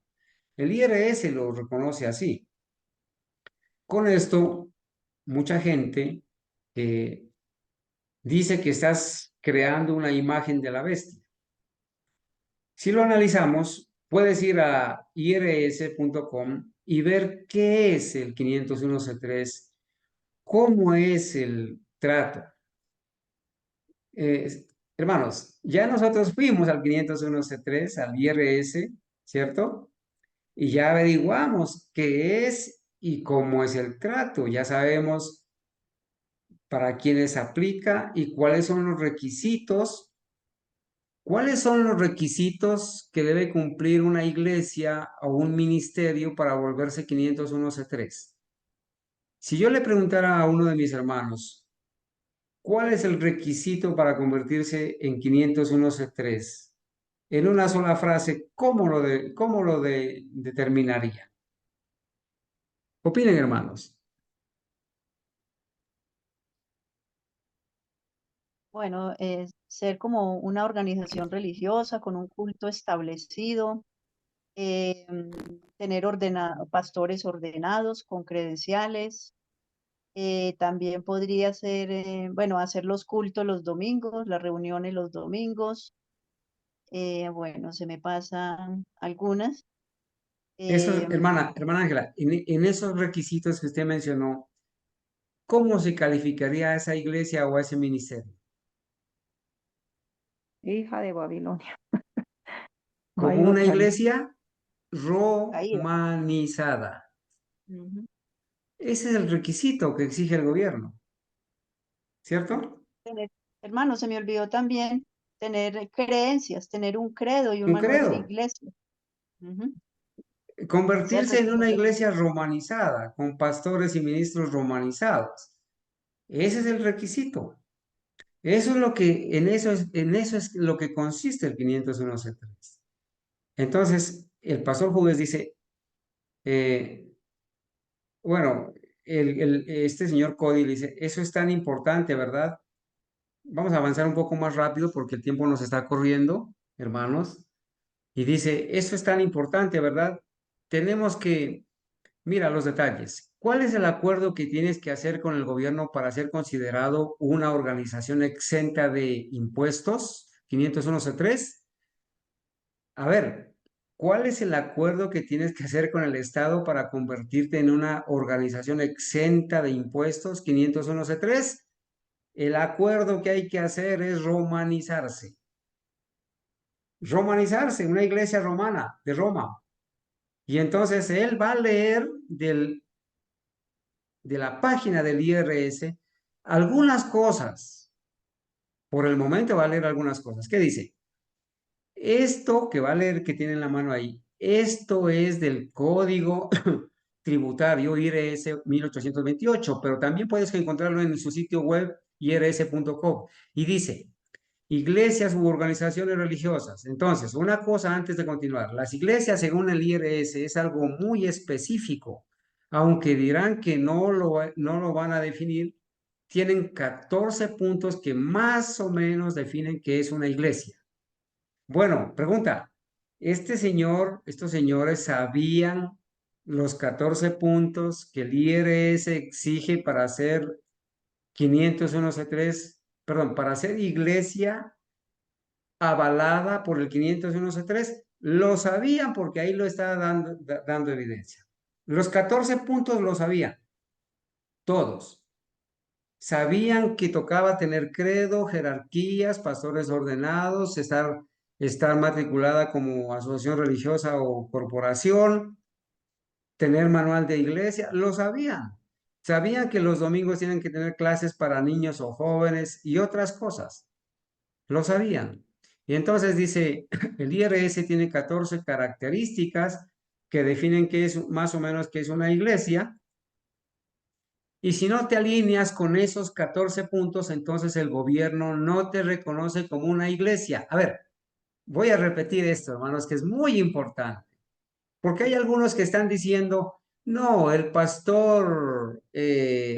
El IRS lo reconoce así. Con esto, mucha gente dice que estás creando una imagen de la bestia. Si lo analizamos, puedes ir a irs.com y ver qué es el 501c3, cómo es el trato. Hermanos, ya nosotros fuimos al 501c3, al IRS, ¿cierto? Y ya averiguamos qué es y cómo es el trato. Ya sabemos para quiénes aplica y cuáles son los requisitos. ¿Cuáles son los requisitos que debe cumplir una iglesia o un ministerio para volverse 501c3? Si yo le preguntara a uno de mis hermanos, ¿cuál es el requisito para convertirse en 501c3? en una sola frase, ¿cómo lo determinaría? Opinen, hermanos. Bueno, ser como una organización religiosa con un culto establecido, tener pastores ordenados con credenciales. También podría ser, bueno, hacer los cultos los domingos, las reuniones los domingos. Bueno, se me pasan algunas. Eso, Em, hermana Ángela, en esos requisitos que usted mencionó, ¿cómo se calificaría a esa iglesia o a ese ministerio? Hija de Babilonia. No Como hay una otra. iglesia Caída. romanizada. Ujú. Ese es el requisito que exige el gobierno, ¿cierto? Tener- Hermano, se me olvidó también tener creencias, tener un credo y un Un manual de credo. iglesia. Ujú. Es el Convertirse en una requisito. iglesia romanizada, con pastores y ministros romanizados. Ese es el requisito. Eso es lo que, en eso es lo que consiste el 501c3. Entonces, el pastor Judes dice, eh, bueno, este señor Cody le dice, eso es tan importante, ¿verdad? Vamos a avanzar un poco más rápido porque el tiempo nos está corriendo, hermanos. Y dice, eso es tan importante, ¿verdad? Tenemos que, mira los detalles. ¿Cuál es el acuerdo que tienes que hacer con el gobierno para ser considerado una organización exenta de impuestos? 501c3. A ver, ¿cuál es el acuerdo que tienes que hacer con el Estado para convertirte en una organización exenta de impuestos? 501c3. El acuerdo que hay que hacer es romanizarse. Romanizarse, una iglesia romana de Roma. Y entonces él va a leer de la página del IRS algunas cosas. Por el momento va a leer algunas cosas. ¿Qué dice? Esto que va a leer que tiene en la mano ahí, esto es del código tributario IRS 1828, pero también puedes encontrarlo en su sitio web irs.com. Y dice, iglesias u organizaciones religiosas. Entonces, una cosa antes de continuar, las iglesias según el IRS es algo muy específico, aunque dirán que no lo van a definir, tienen 14 puntos que más o menos definen qué es una iglesia. Bueno, pregunta, estos señores sabían los 14 puntos que el IRS exige para hacer 501c3, perdón, para hacer iglesia avalada por el 501c3? Lo sabían porque ahí lo estaba dando evidencia. Los 14 puntos lo sabían, todos. Sabían que tocaba tener credo, jerarquías, pastores ordenados, estar matriculada como asociación religiosa o corporación, tener manual de iglesia, lo sabían. Sabían que los domingos tienen que tener clases para niños o jóvenes y otras cosas. Lo sabían. Y entonces dice, el IRS tiene 14 características que definen qué es más o menos qué es una iglesia. Y si no te alineas con esos 14 puntos, entonces el gobierno no te reconoce como una iglesia. A ver, voy a repetir esto, hermanos, que es muy importante, porque hay algunos que están diciendo, no, el pastor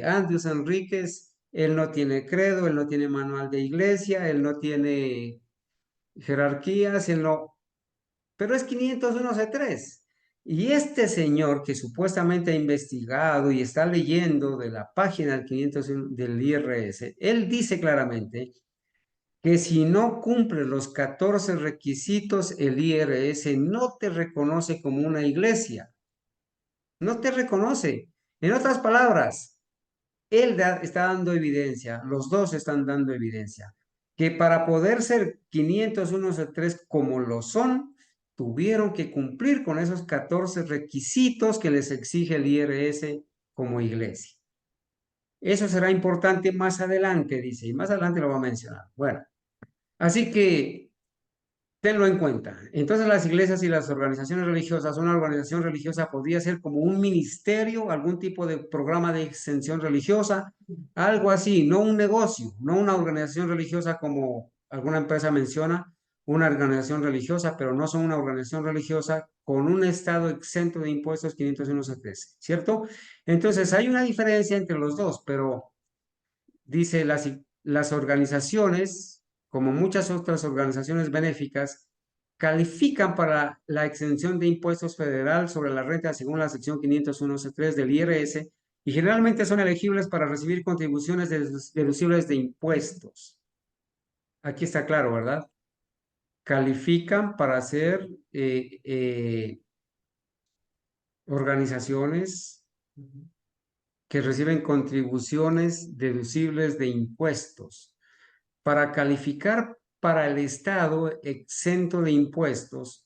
Andrews Enríquez, él no tiene credo, él no tiene manual de iglesia, él no tiene jerarquías, él no, pero es 501c3. Y este señor que supuestamente ha investigado y está leyendo de la página del 501 del IRS, él dice claramente que si no cumple los 14 requisitos, el IRS no te reconoce como una iglesia, no te reconoce. En otras palabras, está dando evidencia, los dos están dando evidencia, que para poder ser 501c3 como lo son, tuvieron que cumplir con esos 14 requisitos que les exige el IRS como iglesia. Eso será importante más adelante, dice, y más adelante lo va a mencionar. Bueno, así que tenlo en cuenta. Entonces las iglesias y las organizaciones religiosas, una organización religiosa podría ser como un ministerio, algún tipo de programa de extensión religiosa, algo así, no un negocio, no una organización religiosa como alguna empresa menciona, una organización religiosa, pero no son una organización religiosa con un estado exento de impuestos 501c13, ¿cierto? Entonces hay una diferencia entre los dos, pero dice las organizaciones, como muchas otras organizaciones benéficas, califican para la exención de impuestos federal sobre la renta según la sección 501c3 del IRS y generalmente son elegibles para recibir contribuciones deducibles de impuestos. Aquí está claro, ¿verdad? Califican para ser organizaciones que reciben contribuciones deducibles de impuestos. Para calificar para el Estado exento de impuestos,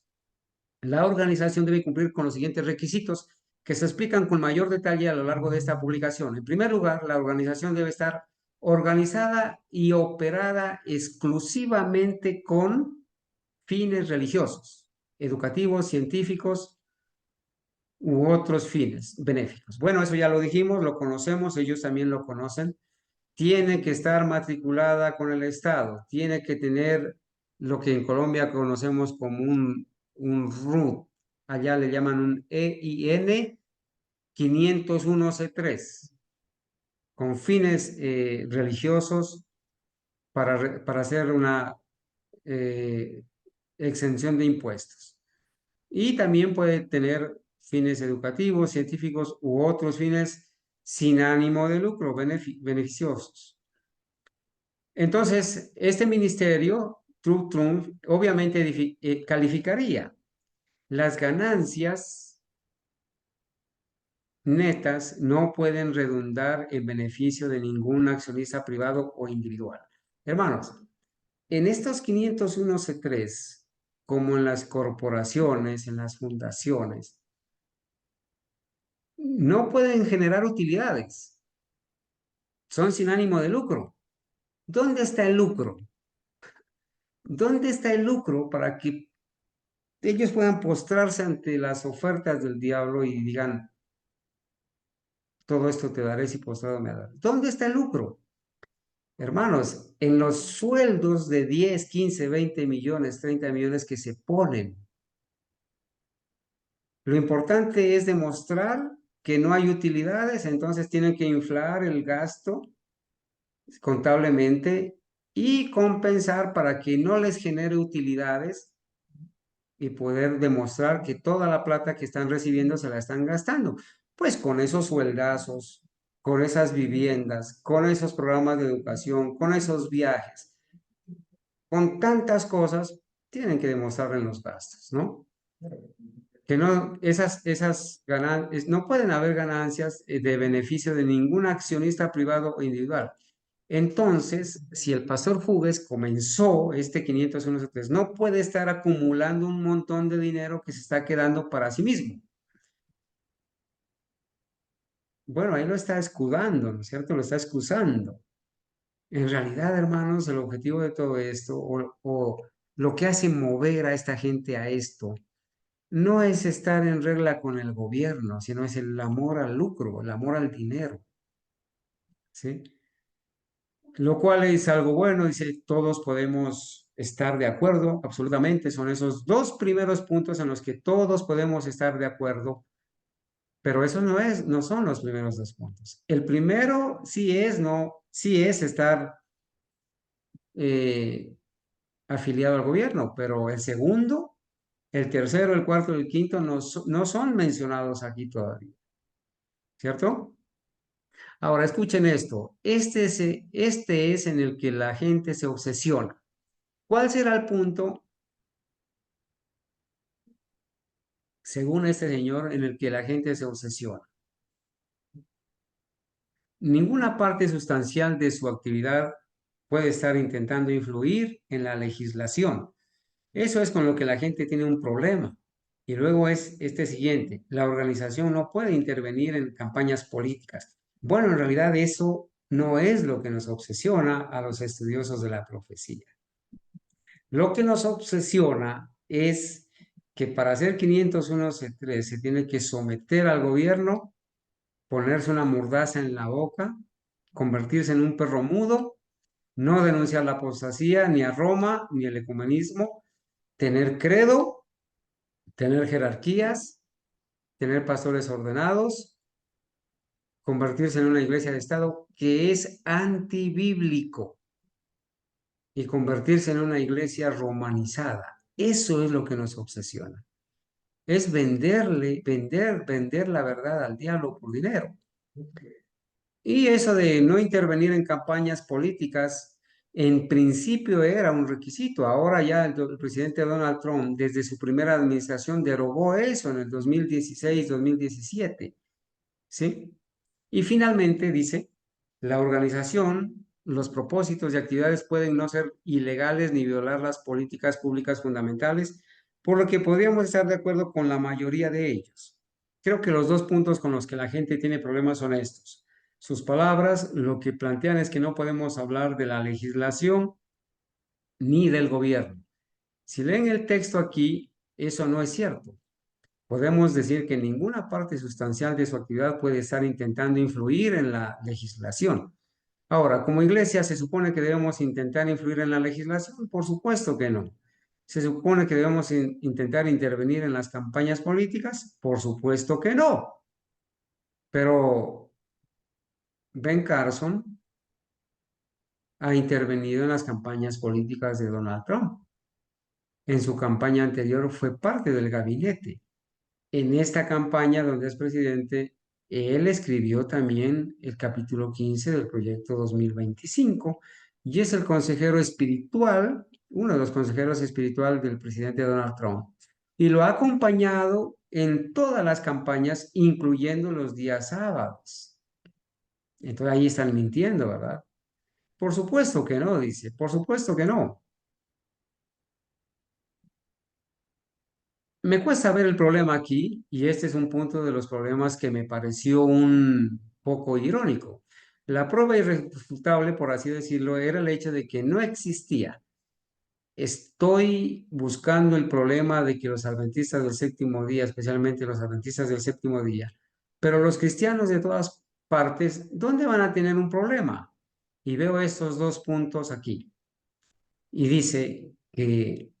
la organización debe cumplir con los siguientes requisitos que se explican con mayor detalle a lo largo de esta publicación. En primer lugar, la organización debe estar organizada y operada exclusivamente con fines religiosos, educativos, científicos u otros fines benéficos. Bueno, eso ya lo dijimos, lo conocemos, ellos también lo conocen. Tiene que estar matriculada con el Estado, tiene que tener lo que en Colombia conocemos como un RUT, allá le llaman un EIN 501c3, con fines religiosos para hacer una exención de impuestos. Y también puede tener fines educativos, científicos u otros fines sin ánimo de lucro, beneficiosos. Entonces, este ministerio, Trump, obviamente calificaría las ganancias netas no pueden redundar en beneficio de ningún accionista privado o individual. Hermanos, en estos 501c3, como en las corporaciones, en las fundaciones, no pueden generar utilidades. Son sin ánimo de lucro. ¿Dónde está el lucro? ¿Dónde está el lucro para que ellos puedan postrarse ante las ofertas del diablo y digan, todo esto te daré si postrado me darás? ¿Dónde está el lucro? Hermanos, en los sueldos de 10, 15, 20 millones, 30 millones que se ponen. Lo importante es demostrar que no hay utilidades, entonces tienen que inflar el gasto contablemente y compensar para que no les genere utilidades y poder demostrar que toda la plata que están recibiendo se la están gastando. Pues con esos sueldazos, con esas viviendas, con esos programas de educación, con esos viajes, con tantas cosas, tienen que demostrar en los gastos, ¿no? Que no, esas ganancias, no pueden haber ganancias de beneficio de ningún accionista privado o individual. Entonces, si el pastor Fugues comenzó este 501c3, no puede estar acumulando un montón de dinero que se está quedando para sí mismo. Bueno, ahí lo está escudando, ¿no es cierto? Lo está excusando. En realidad, hermanos, el objetivo de todo esto, o lo que hace mover a esta gente a esto, no es estar en regla con el gobierno, sino es el amor al lucro, el amor al dinero, ¿sí? Lo cual es algo bueno, dice, todos podemos estar de acuerdo, absolutamente, son esos dos primeros puntos en los que todos podemos estar de acuerdo, pero eso no son los primeros dos puntos. El primero sí es estar afiliado al gobierno, pero el segundo, el tercero, el cuarto y el quinto no son mencionados aquí todavía, ¿cierto? Ahora, escuchen esto. Este es en el que la gente se obsesiona. ¿Cuál será el punto, según este señor, en el que la gente se obsesiona? Ninguna parte sustancial de su actividad puede estar intentando influir en la legislación. Eso es con lo que la gente tiene un problema. Y luego es este siguiente: la organización no puede intervenir en campañas políticas. Bueno, en realidad eso no es lo que nos obsesiona a los estudiosos de la profecía. Lo que nos obsesiona es que para hacer 501c3 se tiene que someter al gobierno, ponerse una mordaza en la boca, convertirse en un perro mudo, no denunciar la apostasía, ni a Roma, ni el ecumenismo, tener credo, tener jerarquías, tener pastores ordenados, convertirse en una iglesia de Estado que es antibíblico y convertirse en una iglesia romanizada. Eso es lo que nos obsesiona. Es vender la verdad al diablo por dinero. Y eso de no intervenir en campañas políticas, en principio era un requisito. Ahora ya el presidente Donald Trump, desde su primera administración, derogó eso en el 2016-2017. ¿Sí? Y finalmente dice, la organización, los propósitos y actividades pueden no ser ilegales ni violar las políticas públicas fundamentales, por lo que podríamos estar de acuerdo con la mayoría de ellos. Creo que los dos puntos con los que la gente tiene problemas son estos. Sus palabras lo que plantean es que no podemos hablar de la legislación ni del gobierno. Si leen el texto aquí, eso no es cierto. Podemos decir que ninguna parte sustancial de su actividad puede estar intentando influir en la legislación. Ahora, como iglesia, ¿se supone que debemos intentar influir en la legislación? Por supuesto que no. ¿Se supone que debemos intentar intervenir en las campañas políticas? Por supuesto que no. Pero Ben Carson ha intervenido en las campañas políticas de Donald Trump. En su campaña anterior fue parte del gabinete. En esta campaña donde es presidente, él escribió también el capítulo 15 del proyecto 2025 y es el consejero espiritual, uno de los consejeros espirituales del presidente Donald Trump. Y lo ha acompañado en todas las campañas, incluyendo los días sábados. Entonces ahí están mintiendo, ¿verdad? Por supuesto que no, dice, por supuesto que no. Me cuesta ver el problema aquí, y este es un punto de los problemas que me pareció un poco irónico. La prueba irrefutable, por así decirlo, era el hecho de que no existía. Estoy buscando el problema de que los adventistas del séptimo día, especialmente los adventistas del séptimo día, pero los cristianos de todas partes, ¿dónde van a tener un problema? Y veo estos dos puntos aquí. Y dice que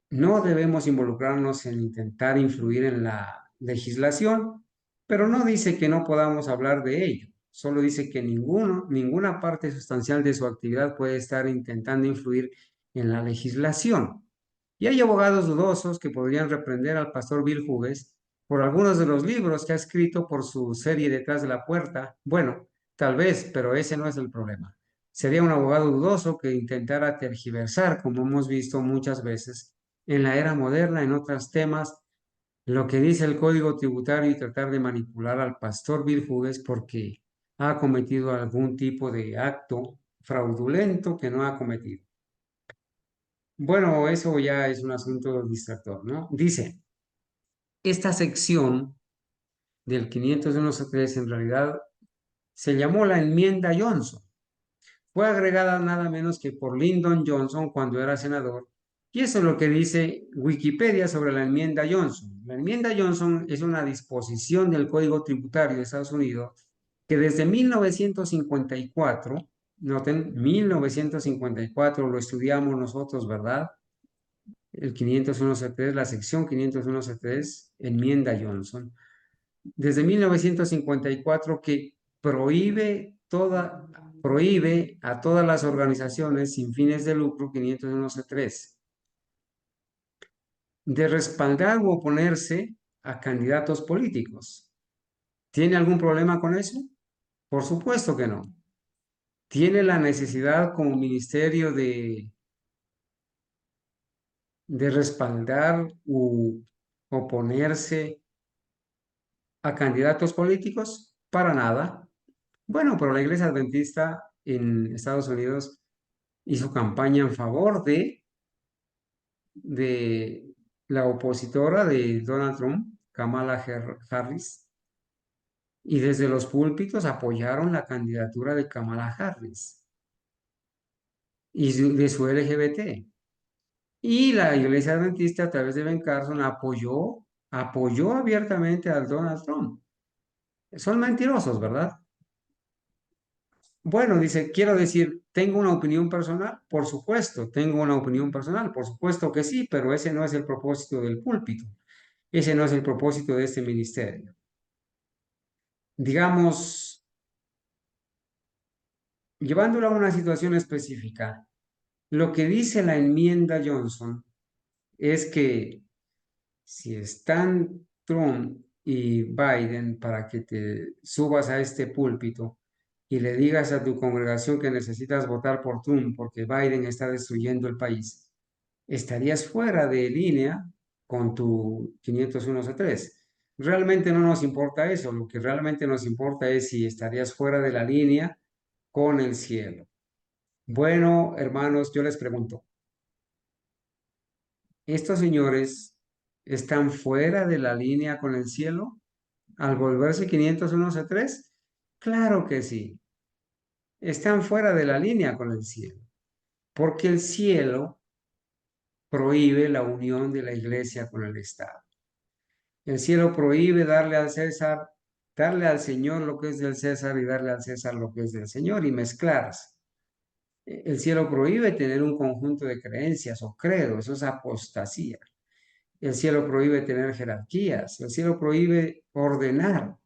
no debemos involucrarnos en intentar influir en la legislación, pero no dice que no podamos hablar de ello. Solo dice que ninguna parte sustancial de su actividad puede estar intentando influir en la legislación. Y hay abogados dudosos que podrían reprender al pastor Bill Hughes por algunos de los libros que ha escrito por su serie Detrás de la Puerta. Bueno, tal vez, pero ese no es el problema. Sería un abogado dudoso que intentara tergiversar, como hemos visto muchas veces, en la era moderna, en otros temas, lo que dice el Código Tributario y tratar de manipular al pastor Bill Hughes porque ha cometido algún tipo de acto fraudulento que no ha cometido. Bueno, eso ya es un asunto distractor, ¿no? Dice, esta sección del 501.3 en realidad se llamó la enmienda Johnson. Fue agregada nada menos que por Lyndon Johnson cuando era senador. Y eso es lo que dice Wikipedia sobre la enmienda Johnson. La enmienda Johnson es una disposición del Código Tributario de Estados Unidos que desde 1954, noten, 1954 lo estudiamos nosotros, ¿verdad? El 501.3, la sección 501.3, enmienda Johnson. Desde 1954 que prohíbe a todas las organizaciones sin fines de lucro 501.3 de respaldar u oponerse a candidatos políticos. ¿Tiene algún problema con eso? Por supuesto que no. ¿Tiene la necesidad como ministerio de respaldar u oponerse a candidatos políticos? Para nada. Bueno, pero la Iglesia Adventista en Estados Unidos hizo campaña en favor de la opositora de Donald Trump, Kamala Harris, y desde los púlpitos apoyaron la candidatura de Kamala Harris y de su LGBT. Y la Iglesia Adventista a través de Ben Carson apoyó abiertamente al Donald Trump. Son mentirosos, ¿verdad? Bueno, dice, quiero decir, ¿tengo una opinión personal? Por supuesto, tengo una opinión personal, por supuesto que sí, pero ese no es el propósito del púlpito, ese no es el propósito de este ministerio. Digamos, llevándolo a una situación específica, lo que dice la enmienda Johnson es que si están Trump y Biden para que te subas a este púlpito y le digas a tu congregación que necesitas votar por Trump porque Biden está destruyendo el país, estarías fuera de línea con tu 501c3. Realmente no nos importa eso, lo que realmente nos importa es si estarías fuera de la línea con el cielo. Bueno, hermanos, yo les pregunto, ¿estos señores están fuera de la línea con el cielo al volverse 501c3? Claro que sí, están fuera de la línea con el cielo, porque el cielo prohíbe la unión de la iglesia con el Estado. El cielo prohíbe darle al César, darle al Señor lo que es del César y darle al César lo que es del Señor y mezclarse. El cielo prohíbe tener un conjunto de creencias o credos, eso es apostasía. El cielo prohíbe tener jerarquías, el cielo prohíbe ordenar,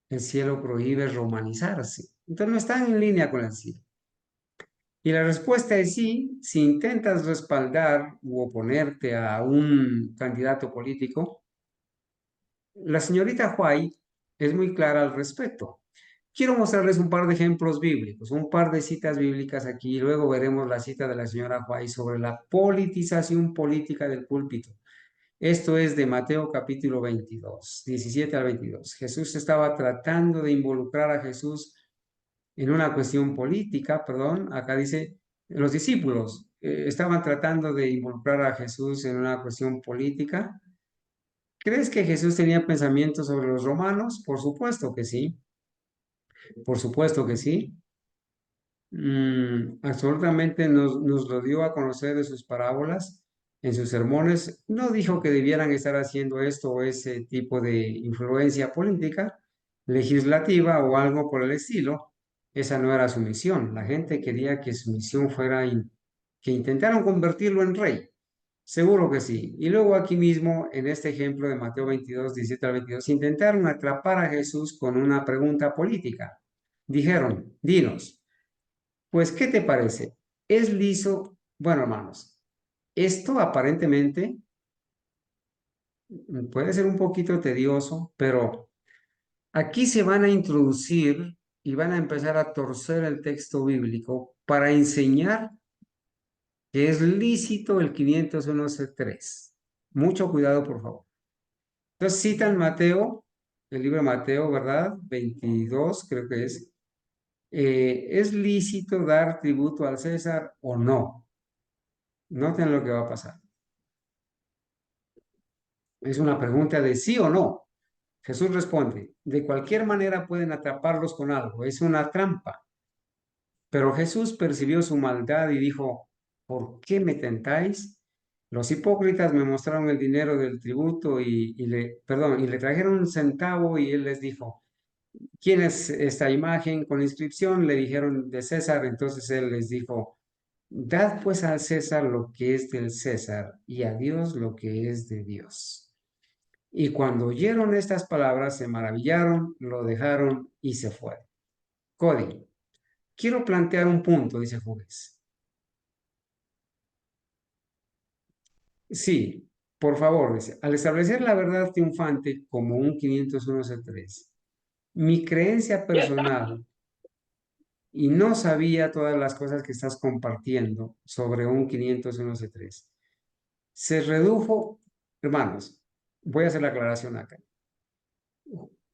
el cielo prohíbe romanizarse. Entonces no están en línea con el cielo. Y la respuesta es sí, si intentas respaldar u oponerte a un candidato político, la señorita White es muy clara al respecto. Quiero mostrarles un par de ejemplos bíblicos, un par de citas bíblicas aquí, y luego veremos la cita de la señora White sobre la politización política del púlpito. Esto es de Mateo capítulo 22, 17 al 22. Jesús estaba tratando de involucrar a Jesús en una cuestión política, perdón, acá dice, los discípulos estaban tratando de involucrar a Jesús en una cuestión política. ¿Crees que Jesús tenía pensamientos sobre los romanos? Por supuesto que sí, por supuesto que sí. Absolutamente nos lo dio a conocer de sus parábolas, en sus sermones. No dijo que debieran estar haciendo esto o ese tipo de influencia política, legislativa o algo por el estilo. Esa no era su misión. La gente quería que su misión fuera que intentaron convertirlo en rey. Seguro que sí. Y luego aquí mismo, en este ejemplo de Mateo 22, 17 al 22, intentaron atrapar a Jesús con una pregunta política. Dijeron, dinos. Pues, ¿qué te parece? Es liso. Bueno, hermanos, esto aparentemente puede ser un poquito tedioso, pero aquí se van a introducir y van a empezar a torcer el texto bíblico para enseñar que es lícito el 501c3. Mucho cuidado, por favor. Entonces citan Mateo, el libro de Mateo, ¿verdad? 22, creo que es. ¿Es lícito dar tributo al César o no? Noten lo que va a pasar. Es una pregunta de sí o no. Jesús responde, de cualquier manera pueden atraparlos con algo, es una trampa. Pero Jesús percibió su maldad y dijo, ¿por qué me tentáis? Los hipócritas me mostraron el dinero del tributo y le trajeron un centavo y él les dijo, ¿quién es esta imagen con inscripción? Le dijeron de César, entonces él les dijo, dad pues al César lo que es del César y a Dios lo que es de Dios. Y cuando oyeron estas palabras, se maravillaron, lo dejaron y se fueron. Cody, quiero plantear un punto, dice Juárez. Sí, por favor, dice, al establecer la verdad triunfante como un 501c3, mi creencia personal, y no sabía todas las cosas que estás compartiendo sobre un 501c3, se redujo, hermanos, voy a hacer la aclaración acá.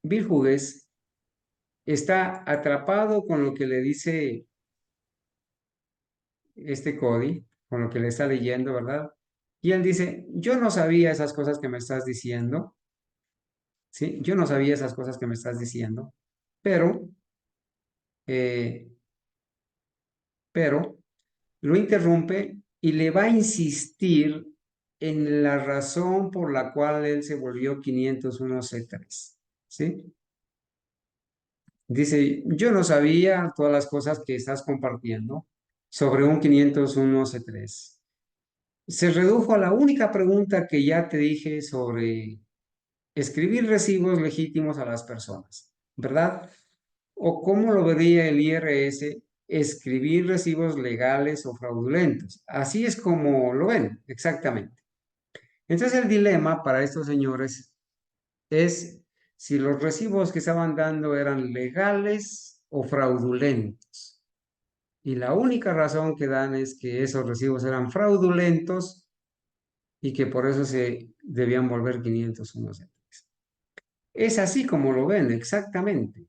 Bill Hughes está atrapado con lo que le dice este Cody, con lo que le está leyendo, ¿verdad? Y él dice, yo no sabía esas cosas que me estás diciendo, ¿sí? Yo no sabía esas cosas que me estás diciendo, pero, eh, pero lo interrumpe y le va a insistir en la razón por la cual él se volvió 501c3, ¿sí? Dice, yo no sabía todas las cosas que estás compartiendo sobre un 501c3. Se redujo a la única pregunta que ya te dije sobre escribir recibos legítimos a las personas, ¿verdad? ¿O cómo lo vería el IRS escribir recibos legales o fraudulentos? Así es como lo ven, exactamente. Entonces el dilema para estos señores es si los recibos que estaban dando eran legales o fraudulentos. Y la única razón que dan es que esos recibos eran fraudulentos y que por eso se debían volver 501. Es así como lo ven, exactamente.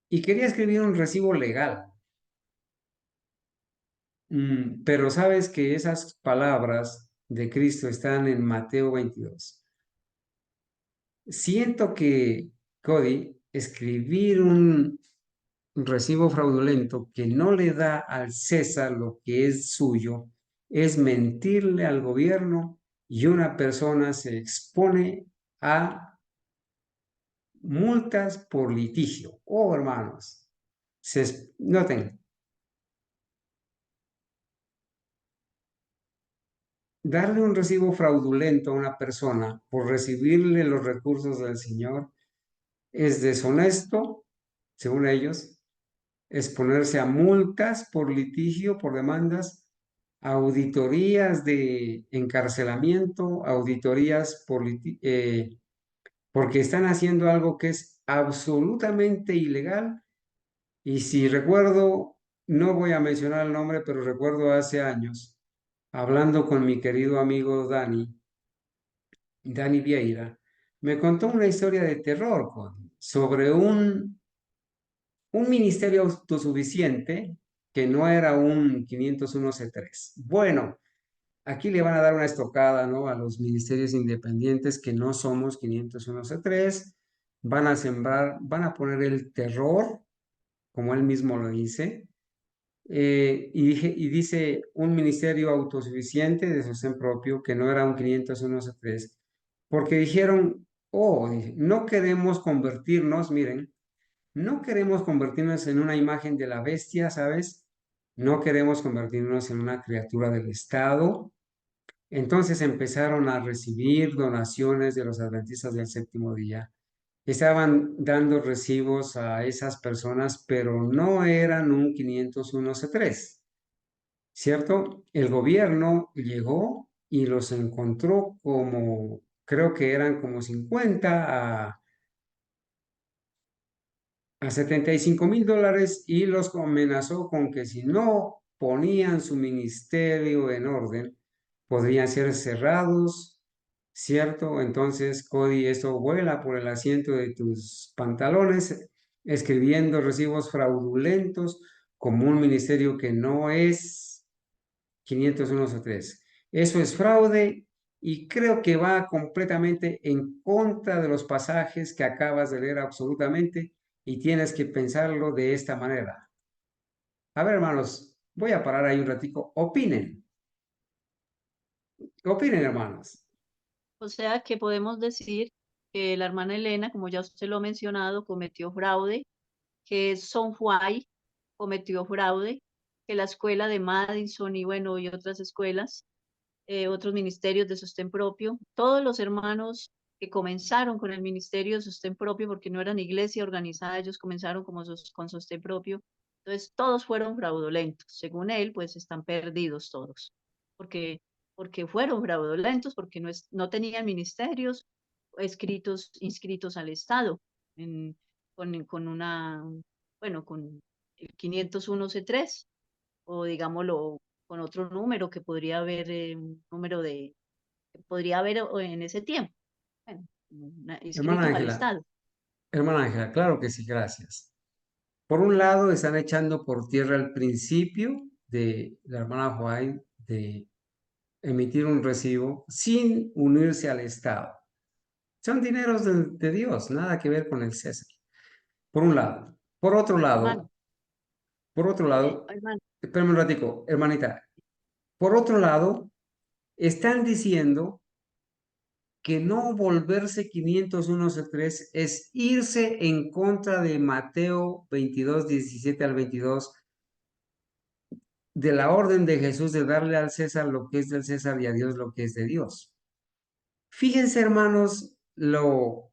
Y quería escribir un recibo legal. Pero sabes que esas palabras de Cristo están en Mateo 22. Siento que, Cody, escribir un recibo fraudulento que no le da al César lo que es suyo es mentirle al gobierno y una persona se expone a multas por litigio. Oh, hermanos, noten, darle un recibo fraudulento a una persona por recibirle los recursos del Señor es deshonesto, según ellos, exponerse a multas por litigio, por demandas, auditorías de encarcelamiento, auditorías porque están haciendo algo que es absolutamente ilegal. Y si recuerdo, no voy a mencionar el nombre, pero recuerdo hace años, hablando con mi querido amigo Dani Vieira, me contó una historia de terror sobre un ministerio autosuficiente que no era un 501c3. Bueno, aquí le van a dar una estocada, ¿no? A los ministerios independientes que no somos 501c3, van a sembrar, van a poner el terror, como él mismo lo dice, y dice un ministerio autosuficiente de sostén propio que no era un 501c3, porque dijeron, oh, no queremos convertirnos, miren, no queremos convertirnos en una imagen de la bestia, ¿sabes? No queremos convertirnos en una criatura del Estado. Entonces empezaron a recibir donaciones de los adventistas del séptimo día. Estaban dando recibos a esas personas, pero no eran un 501c3, ¿cierto? El gobierno llegó y los encontró como, creo que eran como 50 a $75,000 y los amenazó con que si no ponían su ministerio en orden, podrían ser cerrados, ¿cierto? Entonces, Cody, esto vuela por el asiento de tus pantalones, escribiendo recibos fraudulentos como un ministerio que no es 501c3. Eso es fraude y creo que va completamente en contra de los pasajes que acabas de leer absolutamente y tienes que pensarlo de esta manera. A ver, hermanos, voy a parar ahí un ratico. Opinen. Opinen, hermanos. O sea que podemos decir que la hermana Elena, como ya usted lo ha mencionado, cometió fraude, que Son Huay cometió fraude, que la escuela de Madison y bueno, y otras escuelas, otros ministerios de sostén propio, todos los hermanos que comenzaron con el ministerio de sostén propio, porque no eran iglesia organizada, ellos comenzaron como con sostén propio, entonces todos fueron fraudulentos. Según él, pues están perdidos todos, porque, porque fueron fraudulentos, porque no tenían ministerios inscritos al Estado, con una, bueno, con el 501c3, o digámoslo con otro número que podría haber, un número que podría haber en ese tiempo, bueno, Hermana inscritos al Ángela, Estado. hermana Ángela, claro que sí, gracias. Por un lado, están echando por tierra el principio de la hermana White de emitir un recibo sin unirse al Estado. Son dineros de Dios, nada que ver con el César. Por un lado. Por otro Hermano, lado, hermano, espérame un ratico, hermanita. Por otro lado, están diciendo que no volverse 501.3 es irse en contra de Mateo 22, 17 al 22, de la orden de Jesús de darle al César lo que es del César y a Dios lo que es de Dios. Fíjense, hermanos, ¿qué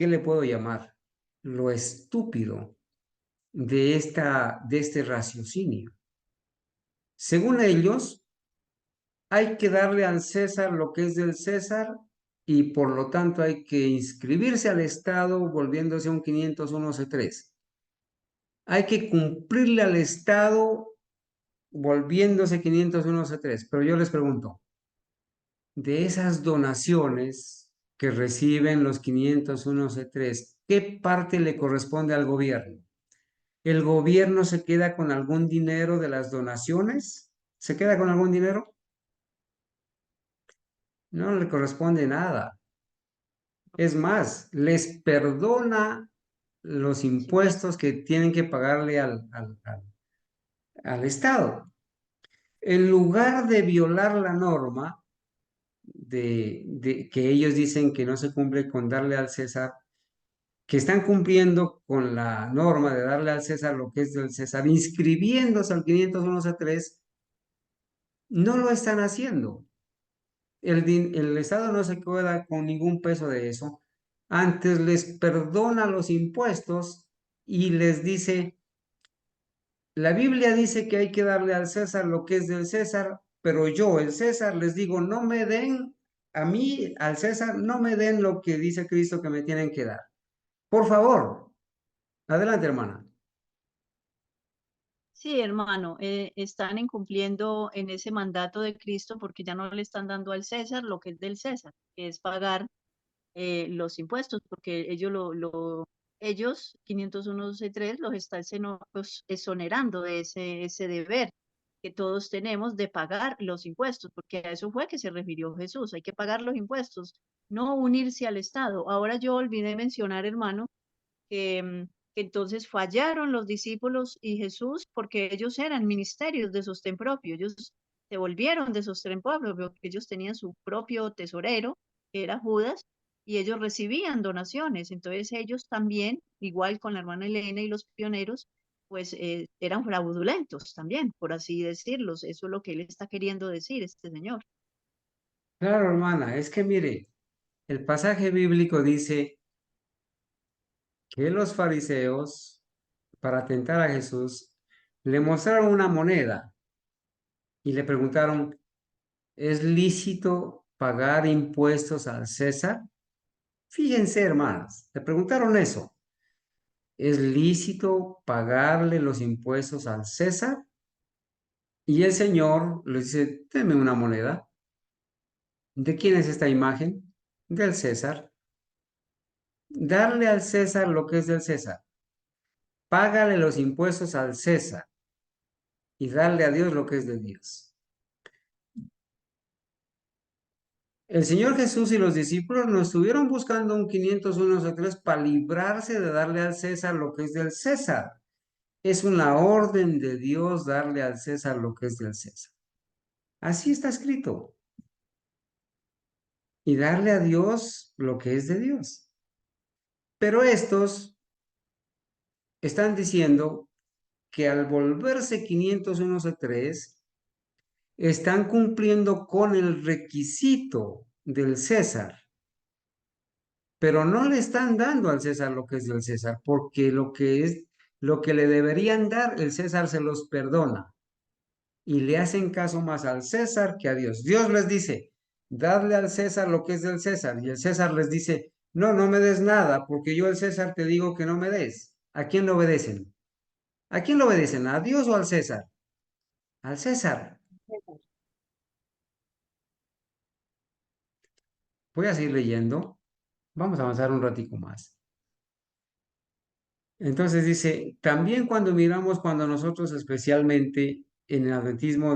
le puedo llamar? Lo estúpido de este raciocinio. Según ellos, hay que darle al César lo que es del César y por lo tanto hay que inscribirse al Estado volviéndose un 501c3. Hay que cumplirle al Estado volviéndose 501c3. Pero yo les pregunto, de esas donaciones que reciben los 501c3, ¿qué parte le corresponde al gobierno? ¿El gobierno se queda con algún dinero de las donaciones? ¿Se queda con algún dinero? No le corresponde nada. Es más, les perdona los impuestos que tienen que pagarle al Estado. En lugar de violar la norma que ellos dicen que no se cumple con darle al César, que están cumpliendo con la norma de darle al César lo que es del César, inscribiéndose al 501c3, no lo están haciendo. El Estado no se queda con ningún peso de eso. Antes les perdona los impuestos y les dice, la Biblia dice que hay que darle al César lo que es del César, pero yo, el César, les digo, no me den a mí, al César, no me den lo que dice Cristo que me tienen que dar. Por favor, adelante, hermana. Sí, hermano, están incumpliendo en ese mandato de Cristo porque ya no le están dando al César lo que es del César, que es pagar los impuestos, porque ellos, 501c3, los están los exonerando de ese deber que todos tenemos de pagar los impuestos, porque a eso fue que se refirió Jesús, hay que pagar los impuestos, no unirse al Estado. Ahora yo olvidé mencionar, hermano, que entonces fallaron los discípulos y Jesús porque ellos eran ministerios de sostén propio, ellos se volvieron de sostén propio, porque ellos tenían su propio tesorero, que era Judas, y ellos recibían donaciones, entonces ellos también, igual con la hermana Elena y los pioneros, pues eran fraudulentos también, por así decirlos, eso es lo que él está queriendo decir, este señor. Claro, hermana, es que mire, el pasaje bíblico dice que los fariseos, para tentar a Jesús, le mostraron una moneda y le preguntaron, ¿es lícito pagar impuestos al César? Fíjense, hermanas, le preguntaron eso. ¿Es lícito pagarle los impuestos al César? Y el Señor les dice, deme una moneda. ¿De quién es esta imagen? Del César. Darle al César lo que es del César. Págale los impuestos al César y darle a Dios lo que es de Dios. El Señor Jesús y los discípulos no estuvieron buscando un 501 para librarse de darle al César lo que es del César. Es una orden de Dios darle al César lo que es del César. Así está escrito. Y darle a Dios lo que es de Dios. Pero estos están diciendo que al volverse 501c3, están cumpliendo con el requisito del César, pero no le están dando al César lo que es del César, porque lo que le deberían dar, el César se los perdona y le hacen caso más al César que a Dios. Dios les dice, dadle al César lo que es del César, y el César les dice, no, no me des nada, porque yo el César te digo que no me des. ¿A quién le obedecen? ¿A quién le obedecen? ¿A Dios o al César? Al César. Voy a seguir leyendo. Vamos a avanzar un ratico más. Entonces dice, también cuando nosotros especialmente en el adventismo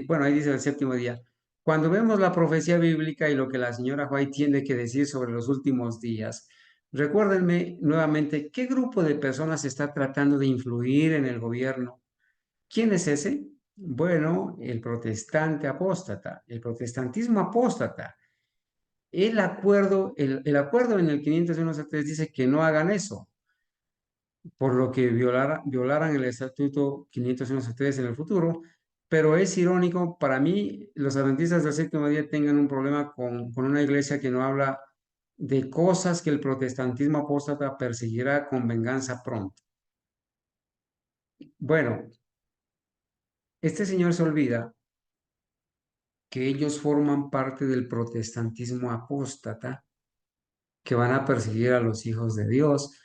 bueno, ahí dice el séptimo día, cuando vemos la profecía bíblica y lo que la señora White tiene que decir sobre los últimos días, recuérdenme nuevamente, ¿qué grupo de personas está tratando de influir en el gobierno? ¿Quién es ese? Bueno, el protestante apóstata, el protestantismo apóstata. el acuerdo en el 501.3 dice que no hagan eso, por lo que violaran el estatuto 501.3 en el futuro, pero es irónico, para mí, los adventistas del séptimo día tengan un problema con una iglesia que no habla de cosas que el protestantismo apóstata perseguirá con venganza pronto. Bueno, este señor se olvida que ellos forman parte del protestantismo apóstata, que van a perseguir a los hijos de Dios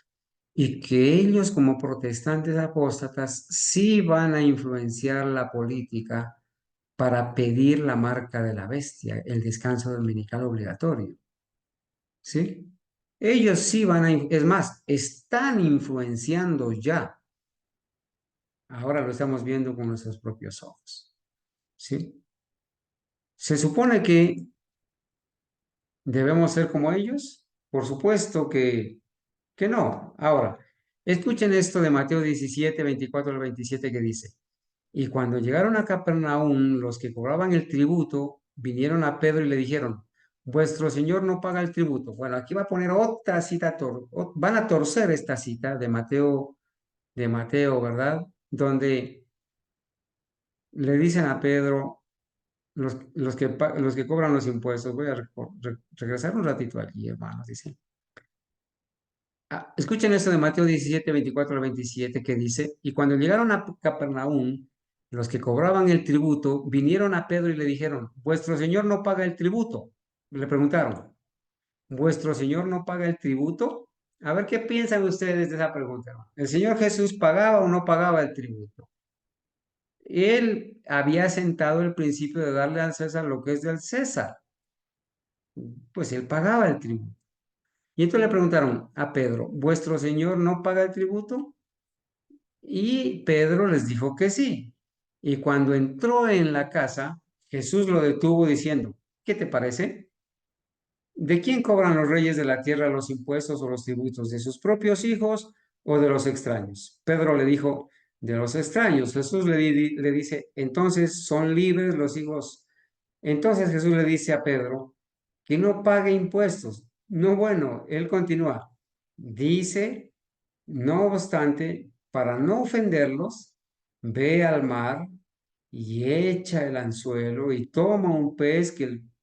y que ellos como protestantes apóstatas sí van a influenciar la política para pedir la marca de la bestia, el descanso dominical obligatorio. ¿Sí? Ellos sí van a, es más, están influenciando ya. Ahora lo estamos viendo con nuestros propios ojos. ¿Sí? Se supone que debemos ser como ellos. Por supuesto que no. Ahora, escuchen esto de Mateo 17, 24 al 27 que dice, y cuando llegaron a Capernaum, los que cobraban el tributo vinieron a Pedro y le dijeron, vuestro señor no paga el tributo. Bueno, aquí va a poner otra cita, van a torcer esta cita de Mateo, ¿verdad? Donde le dicen a Pedro, los que cobran los impuestos, voy a regresar un ratito aquí, hermanos, dice. Escuchen esto de Mateo 17, 24 al 27 que dice, y cuando llegaron a Capernaum, los que cobraban el tributo vinieron a Pedro y le dijeron, vuestro señor no paga el tributo. Le preguntaron, ¿vuestro señor no paga el tributo? A ver qué piensan ustedes de esa pregunta, hermano. ¿El Señor Jesús pagaba o no pagaba el tributo? Él había sentado el principio de darle al César lo que es del César. Pues él pagaba el tributo. Y entonces le preguntaron a Pedro, ¿vuestro señor no paga el tributo? Y Pedro les dijo que sí. Y cuando entró en la casa, Jesús lo detuvo diciendo, ¿qué te parece? ¿De quién cobran los reyes de la tierra los impuestos o los tributos? ¿De sus propios hijos o de los extraños? Pedro le dijo, de los extraños. Jesús le dice, entonces son libres los hijos. Entonces Jesús le dice a Pedro que no pague impuestos. No, bueno, él continúa. Dice, no obstante, para no ofenderlos, ve al mar y echa el anzuelo y toma un pez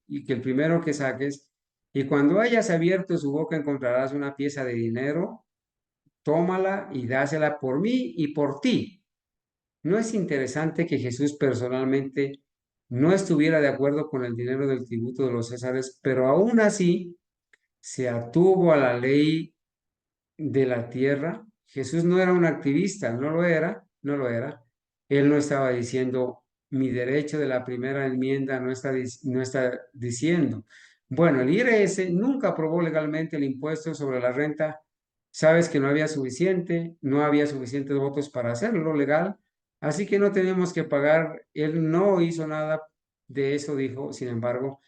y que el primero que saques, y cuando hayas abierto su boca encontrarás una pieza de dinero, tómala y dásela por mí y por ti. ¿No es interesante que Jesús personalmente no estuviera de acuerdo con el dinero del tributo de los Césares, pero aún así se atuvo a la ley de la tierra? Jesús no era un activista, no lo era, no lo era. Él no estaba diciendo, mi derecho de la primera enmienda no está diciendo. Bueno, el IRS nunca aprobó legalmente el impuesto sobre la renta. Sabes que no había suficientes votos para hacerlo legal, así que no tenemos que pagar. Él no hizo nada de eso, dijo. Sin embargo,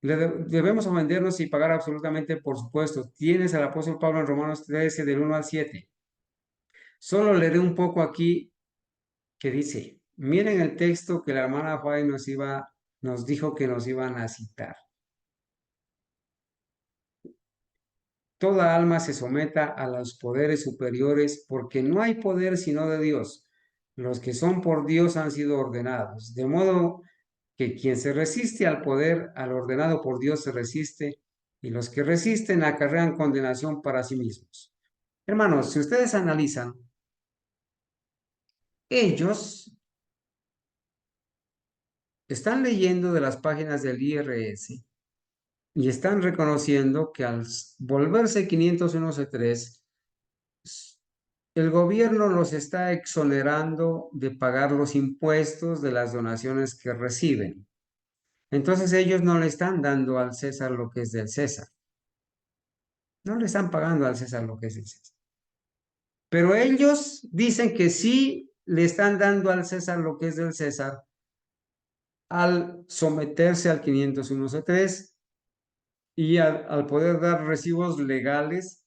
debemos ofendernos y pagar absolutamente, por supuesto. Tienes al apóstol Pablo en Romanos 13, del 1 al 7. Solo leeré un poco aquí que dice, miren el texto que la hermana Fay nos dijo que nos iban a citar. Toda alma se someta a los poderes superiores, porque no hay poder sino de Dios. Los que son por Dios han sido ordenados, de modo que quien se resiste al poder, al ordenado por Dios se resiste, y los que resisten acarrean condenación para sí mismos. Hermanos, si ustedes analizan, ellos están leyendo de las páginas del IRS y están reconociendo que al volverse 501(c)(3, el gobierno los está exonerando de pagar los impuestos de las donaciones que reciben. Entonces ellos no le están dando al César lo que es del César. No le están pagando al César lo que es del César. Pero ellos dicen que sí le están dando al César lo que es del César al someterse al 501(c)(3 y al poder dar recibos legales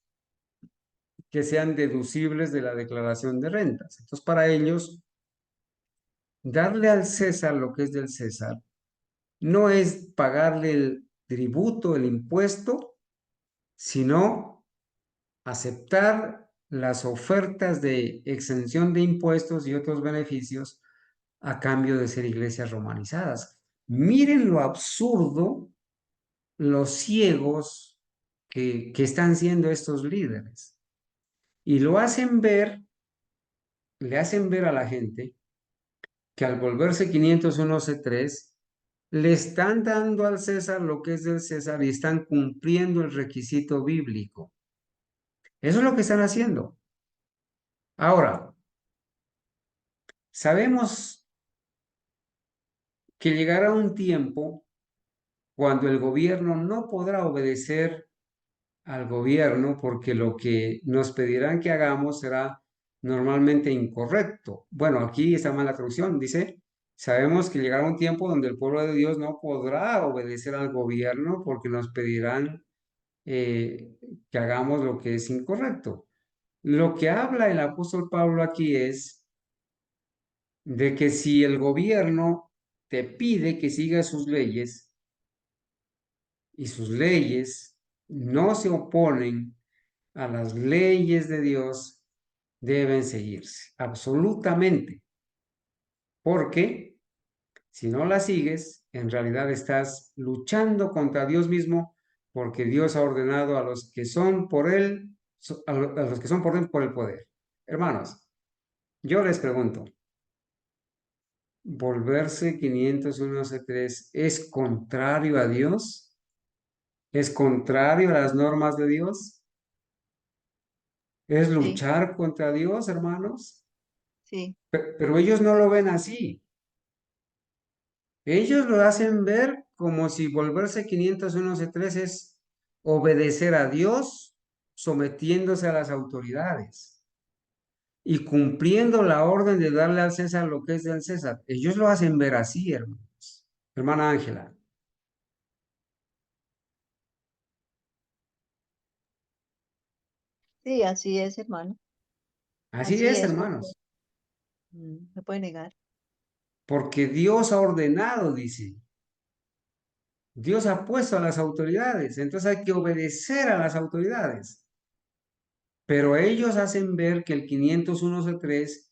que sean deducibles de la declaración de rentas. Entonces, para ellos, darle al César lo que es del César no es pagarle tributo, el impuesto, sino aceptar las ofertas de exención de impuestos y otros beneficios a cambio de ser iglesias romanizadas. Miren lo absurdo, los ciegos que están siendo estos líderes. Y lo hacen ver, le hacen ver a la gente que al volverse 501c3, le están dando al César lo que es del César y están cumpliendo el requisito bíblico. Eso es lo que están haciendo. Ahora, sabemos que llegará un tiempo cuando el gobierno no podrá obedecer al gobierno porque lo que nos pedirán que hagamos será normalmente incorrecto. Bueno, aquí está mal la traducción, dice, sabemos que llegará un tiempo donde el pueblo de Dios no podrá obedecer al gobierno porque nos pedirán que hagamos lo que es incorrecto. Lo que habla el apóstol Pablo aquí es de que si el gobierno te pide que sigas sus leyes y sus leyes no se oponen a las leyes de Dios, deben seguirse, absolutamente, porque si no las sigues, en realidad estás luchando contra Dios mismo, porque Dios ha ordenado a los que son por Él, a los que son por Él por el poder. Hermanos, yo les pregunto, ¿volverse 501c3 es contrario a Dios? ¿Es contrario a las normas de Dios? ¿Es Sí, luchar contra Dios, hermanos? sí, Pero ellos no lo ven así. Ellos lo hacen ver como si volverse 501c3 es obedecer a Dios, sometiéndose a las autoridades y cumpliendo la orden de darle al César lo que es del César. Ellos lo hacen ver así, hermanos. Hermana Ángela. sí, así es, hermano. Así Así es, es, porque hermanos. se puede negar. Porque Dios ha ordenado, dice. Dios ha puesto a las autoridades, entonces hay que obedecer a las autoridades. Pero ellos hacen ver que el 501c3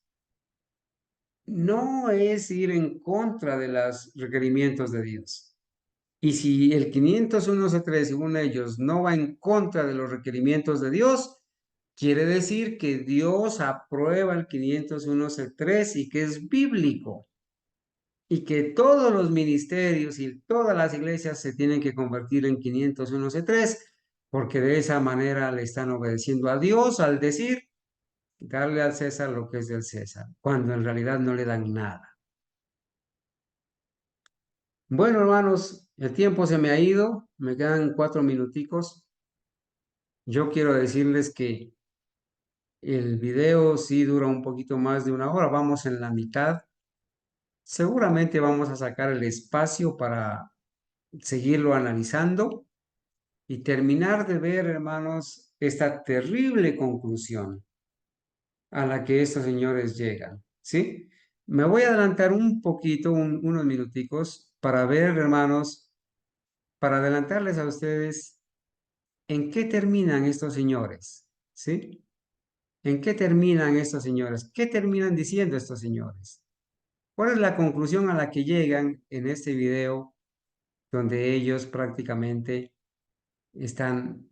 no es ir en contra de los requerimientos de Dios. Y si el 501c3, según ellos, no va en contra de los requerimientos de Dios, quiere decir que Dios aprueba el 501c3 y que es bíblico. Y que todos los ministerios y todas las iglesias se tienen que convertir en 501c3, porque de esa manera le están obedeciendo a Dios al decir, darle al César lo que es del César, cuando en realidad no le dan nada. Bueno, hermanos, el tiempo se me ha ido, me quedan 4 minuticos. Yo quiero decirles que el video sí dura un poquito más de 1 hora, vamos en la mitad. Seguramente vamos a sacar el espacio para seguirlo analizando y terminar de ver, hermanos, esta terrible conclusión a la que estos señores llegan, ¿sí? Me voy a adelantar un poquito, unos minuticos, para ver, hermanos, para adelantarles a ustedes en qué terminan estos señores, ¿sí? ¿En qué terminan estos señores? ¿Qué terminan diciendo estos señores? ¿Cuál es la conclusión a la que llegan en este video donde ellos prácticamente están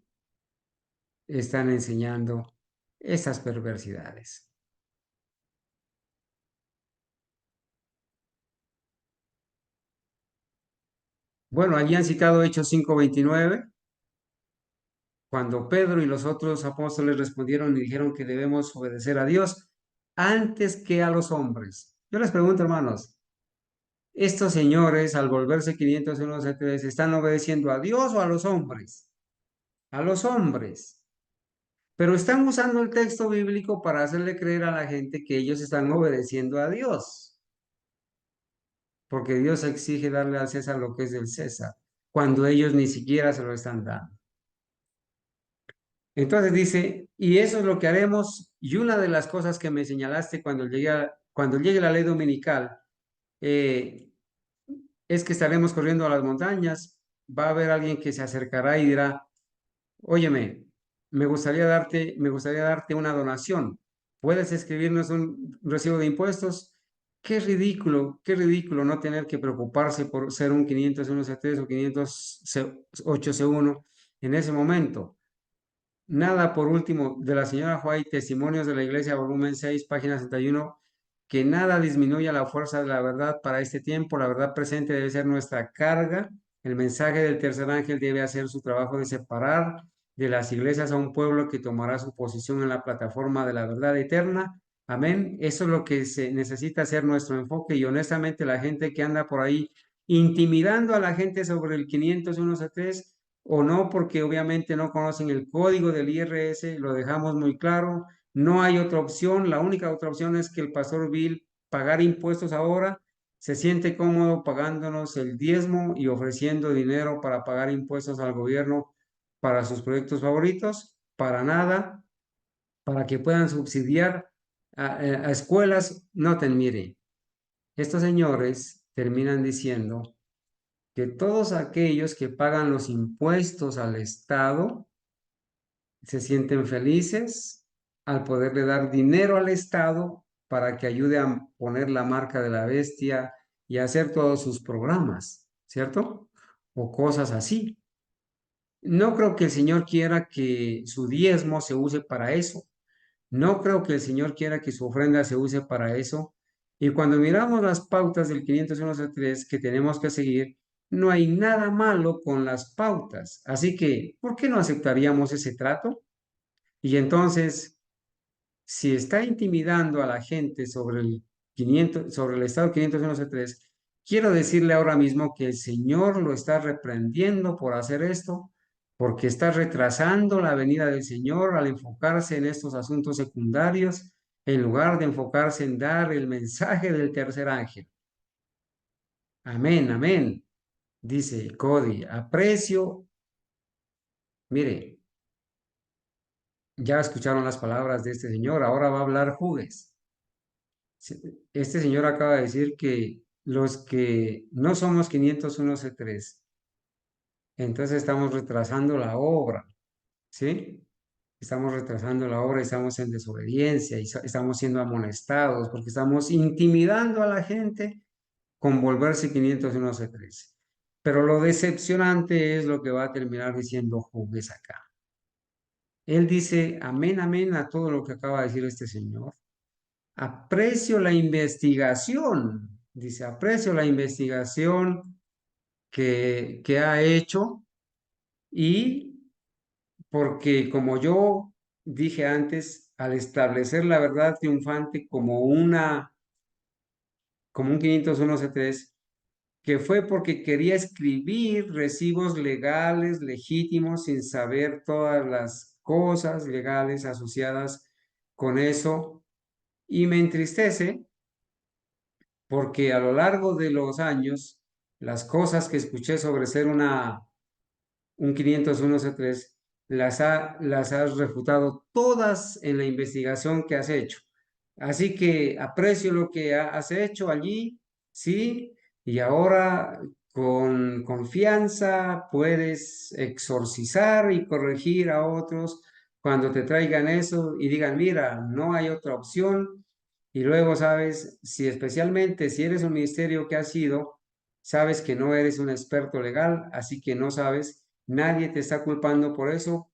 enseñando estas perversidades? Bueno, allí han citado Hechos 5:29, cuando Pedro y los otros apóstoles respondieron y dijeron que debemos obedecer a Dios antes que a los hombres. Yo les pregunto, hermanos, ¿estos señores al volverse 501c3 están obedeciendo a Dios o a los hombres? A los hombres. Pero están usando el texto bíblico para hacerle creer a la gente que ellos están obedeciendo a Dios, porque Dios exige darle al César lo que es del César, cuando ellos ni siquiera se lo están dando. Entonces dice, y eso es lo que haremos, y una de las cosas que me señalaste cuando llegue la ley dominical, es que estaremos corriendo a las montañas, va a haber alguien que se acercará y dirá, óyeme, me gustaría darte una donación. ¿Puedes escribirnos un recibo de impuestos? Qué ridículo no tener que preocuparse por ser un 501C3 o 508C1 en ese momento. Nada por último de la señora White, Testimonios de la Iglesia, volumen 6, página 61, que nada disminuya la fuerza de la verdad para este tiempo. La verdad presente debe ser nuestra carga. El mensaje del tercer ángel debe hacer su trabajo de separar de las iglesias a un pueblo que tomará su posición en la plataforma de la verdad eterna. Amén. Eso es lo que se necesita hacer nuestro enfoque, y honestamente la gente que anda por ahí intimidando a la gente sobre el 501C3 o no, porque obviamente no conocen el código del IRS, lo dejamos muy claro. No hay otra opción. La única otra opción es que el pastor Bill pagar impuestos ahora, se siente cómodo pagándonos el diezmo y ofreciendo dinero para pagar impuestos al gobierno para sus proyectos favoritos, para nada, para que puedan subsidiar a escuelas. Noten, mire, estos señores terminan diciendo que todos aquellos que pagan los impuestos al Estado se sienten felices al poderle dar dinero al Estado para que ayude a poner la marca de la bestia y a hacer todos sus programas, ¿cierto? O cosas así. No creo que el Señor quiera que su diezmo se use para eso. No creo que el Señor quiera que su ofrenda se use para eso. Y cuando miramos las pautas del 501.3 que tenemos que seguir, no hay nada malo con las pautas. Así que, ¿por qué no aceptaríamos ese trato? Y entonces, si está intimidando a la gente sobre el 500, sobre el estado 501.3, quiero decirle ahora mismo que el Señor lo está reprendiendo por hacer esto, porque está retrasando la venida del Señor al enfocarse en estos asuntos secundarios, en lugar de enfocarse en dar el mensaje del tercer ángel. Amén, amén. Dice Cody, aprecio. Mire, ya escucharon las palabras de este señor, ahora va a hablar Jugues. Este señor acaba de decir que los que no somos 501C3, entonces estamos retrasando la obra, ¿sí? Estamos retrasando la obra, estamos en desobediencia y estamos siendo amonestados porque estamos intimidando a la gente con volverse 501C3. Pero lo decepcionante es lo que va a terminar diciendo Jugues acá. Él dice amén, amén a todo lo que acaba de decir este señor. Aprecio la investigación, dice, aprecio la investigación que ha hecho, y porque como yo dije antes, al establecer la verdad triunfante como como un 501C3, que fue porque quería escribir recibos legales, legítimos, sin saber todas las cosas legales asociadas con eso, y me entristece porque a lo largo de los años, las cosas que escuché sobre ser un 501C3, las has refutado todas en la investigación que has hecho. Así que aprecio lo que has hecho allí, sí, y ahora con confianza puedes exorcizar y corregir a otros cuando te traigan eso y digan, mira, no hay otra opción. Y luego sabes, si especialmente si eres un ministerio que has sido, sabes que no eres un experto legal, así que no sabes, nadie te está culpando por eso,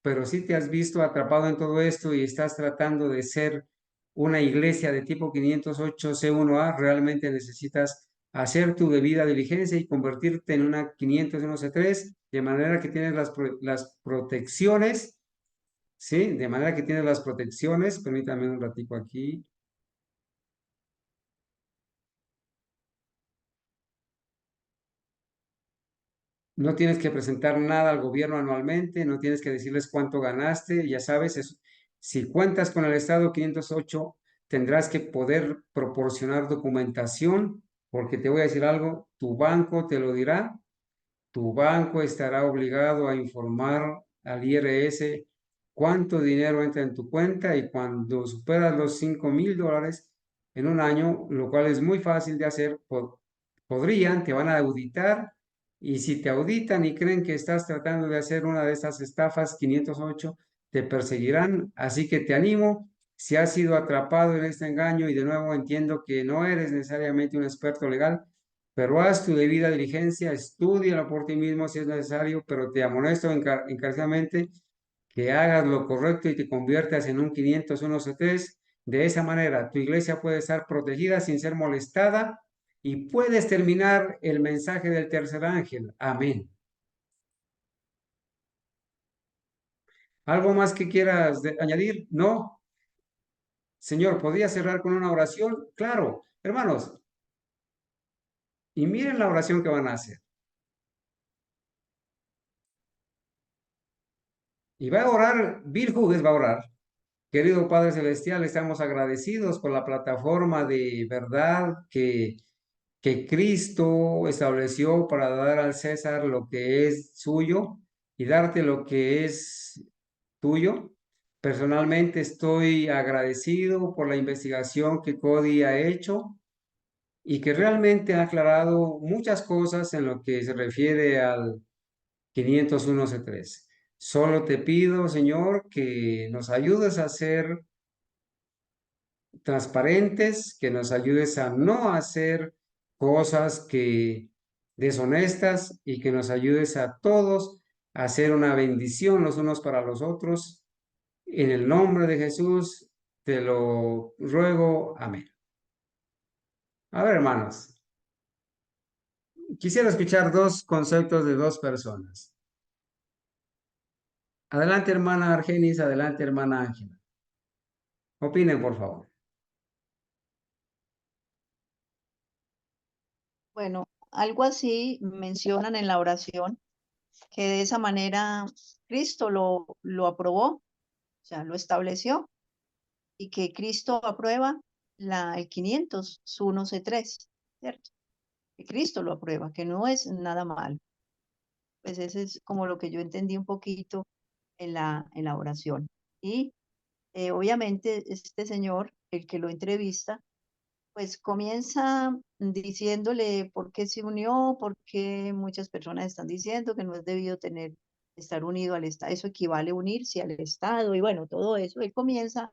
pero si te has visto atrapado en todo esto y estás tratando de ser una iglesia de tipo 508C1A, realmente necesitas hacer tu debida diligencia y convertirte en una 501C3, de manera que tienes las protecciones, ¿sí? De manera que tienes las protecciones, permítame un ratico aquí. No tienes que presentar nada al gobierno anualmente, no tienes que decirles cuánto ganaste, ya sabes, si cuentas con el Estado 508, tendrás que poder proporcionar documentación, porque te voy a decir algo, tu banco te lo dirá, tu banco estará obligado a informar al IRS cuánto dinero entra en tu cuenta, y cuando superas los $5,000 en un año, lo cual es muy fácil de hacer, te van a auditar Y si te auditan y creen que estás tratando de hacer una de estas estafas 508, te perseguirán. Así que te animo, si has sido atrapado en este engaño, y de nuevo entiendo que no eres necesariamente un experto legal, pero haz tu debida diligencia, estúdialo por ti mismo si es necesario, pero te amonesto encarecidamente que hagas lo correcto y te conviertas en un 501c3. De esa manera, tu iglesia puede estar protegida sin ser molestada y puedes terminar el mensaje del tercer ángel. Amén. ¿Algo más que quieras añadir? No. Señor, ¿podría cerrar con una oración? Claro, hermanos. Y miren la oración que van a hacer. Y va a orar, Bill Hughes va a orar. Querido Padre Celestial, estamos agradecidos por la plataforma de verdad que Cristo estableció para dar al César lo que es suyo y darte lo que es tuyo. Personalmente estoy agradecido por la investigación que Cody ha hecho y que realmente ha aclarado muchas cosas en lo que se refiere al 501c3. Solo te pido, Señor, que nos ayudes a ser transparentes, que nos ayudes a no hacer cosas que deshonestas y que nos ayudes a todos a hacer una bendición los unos para los otros. En el nombre de Jesús te lo ruego. Amén. A ver, hermanos, quisiera escuchar dos conceptos de dos personas. Adelante, hermana Argenis, adelante, hermana Ángela. Opinen, por favor. Bueno, algo así mencionan en la oración, que de esa manera Cristo lo aprobó, o sea, lo estableció, y que Cristo aprueba el 501c3, ¿cierto? Que Cristo lo aprueba, que no es nada malo. Pues ese es como lo que yo entendí un poquito en la oración. Y obviamente este señor, el que lo entrevista, pues comienza diciéndole por qué se unió, por qué muchas personas están diciendo que no es debido estar unido al Estado, eso equivale a unirse al Estado, y bueno, todo eso. Él comienza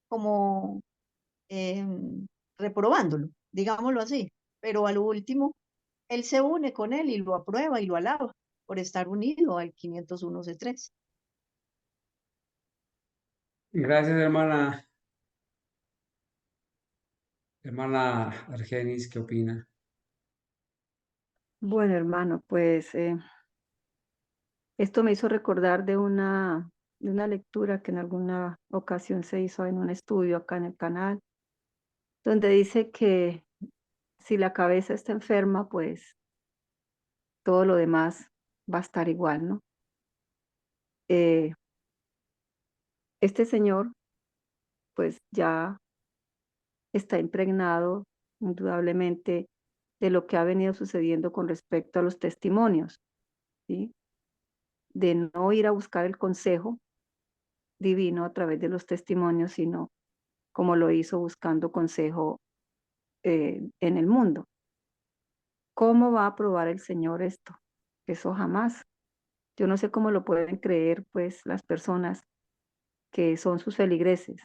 como reprobándolo, digámoslo así, pero a lo último, él se une con él y lo aprueba y lo alaba por estar unido al 501c3. Gracias, hermana. Hermana Argenis, ¿qué opina? Bueno, hermano, pues esto me hizo recordar de una lectura que en alguna ocasión se hizo en un estudio acá en el canal, donde dice que si la cabeza está enferma, pues todo lo demás va a estar igual, ¿no? Eh, este señor, pues ya está impregnado indudablemente de lo que ha venido sucediendo con respecto a los testimonios, ¿sí? De no ir a buscar el consejo divino a través de los testimonios, sino como lo hizo buscando consejo en el mundo. ¿Cómo va a aprobar el Señor esto? Eso jamás. Yo no sé cómo lo pueden creer, pues, las personas que son sus feligreses,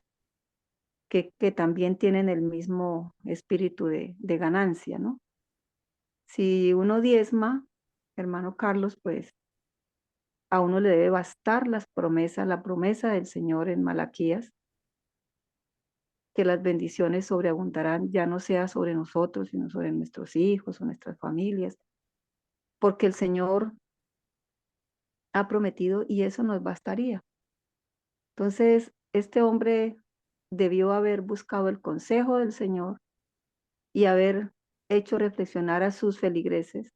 que también tienen el mismo espíritu de ganancia, ¿no? Si uno diezma, hermano Carlos, pues a uno le debe bastar las promesas, la promesa del Señor en Malaquías, que las bendiciones sobreabundarán, ya no sea sobre nosotros, sino sobre nuestros hijos o nuestras familias, porque el Señor ha prometido y eso nos bastaría. Entonces, este hombre debió haber buscado el consejo del Señor y haber hecho reflexionar a sus feligreses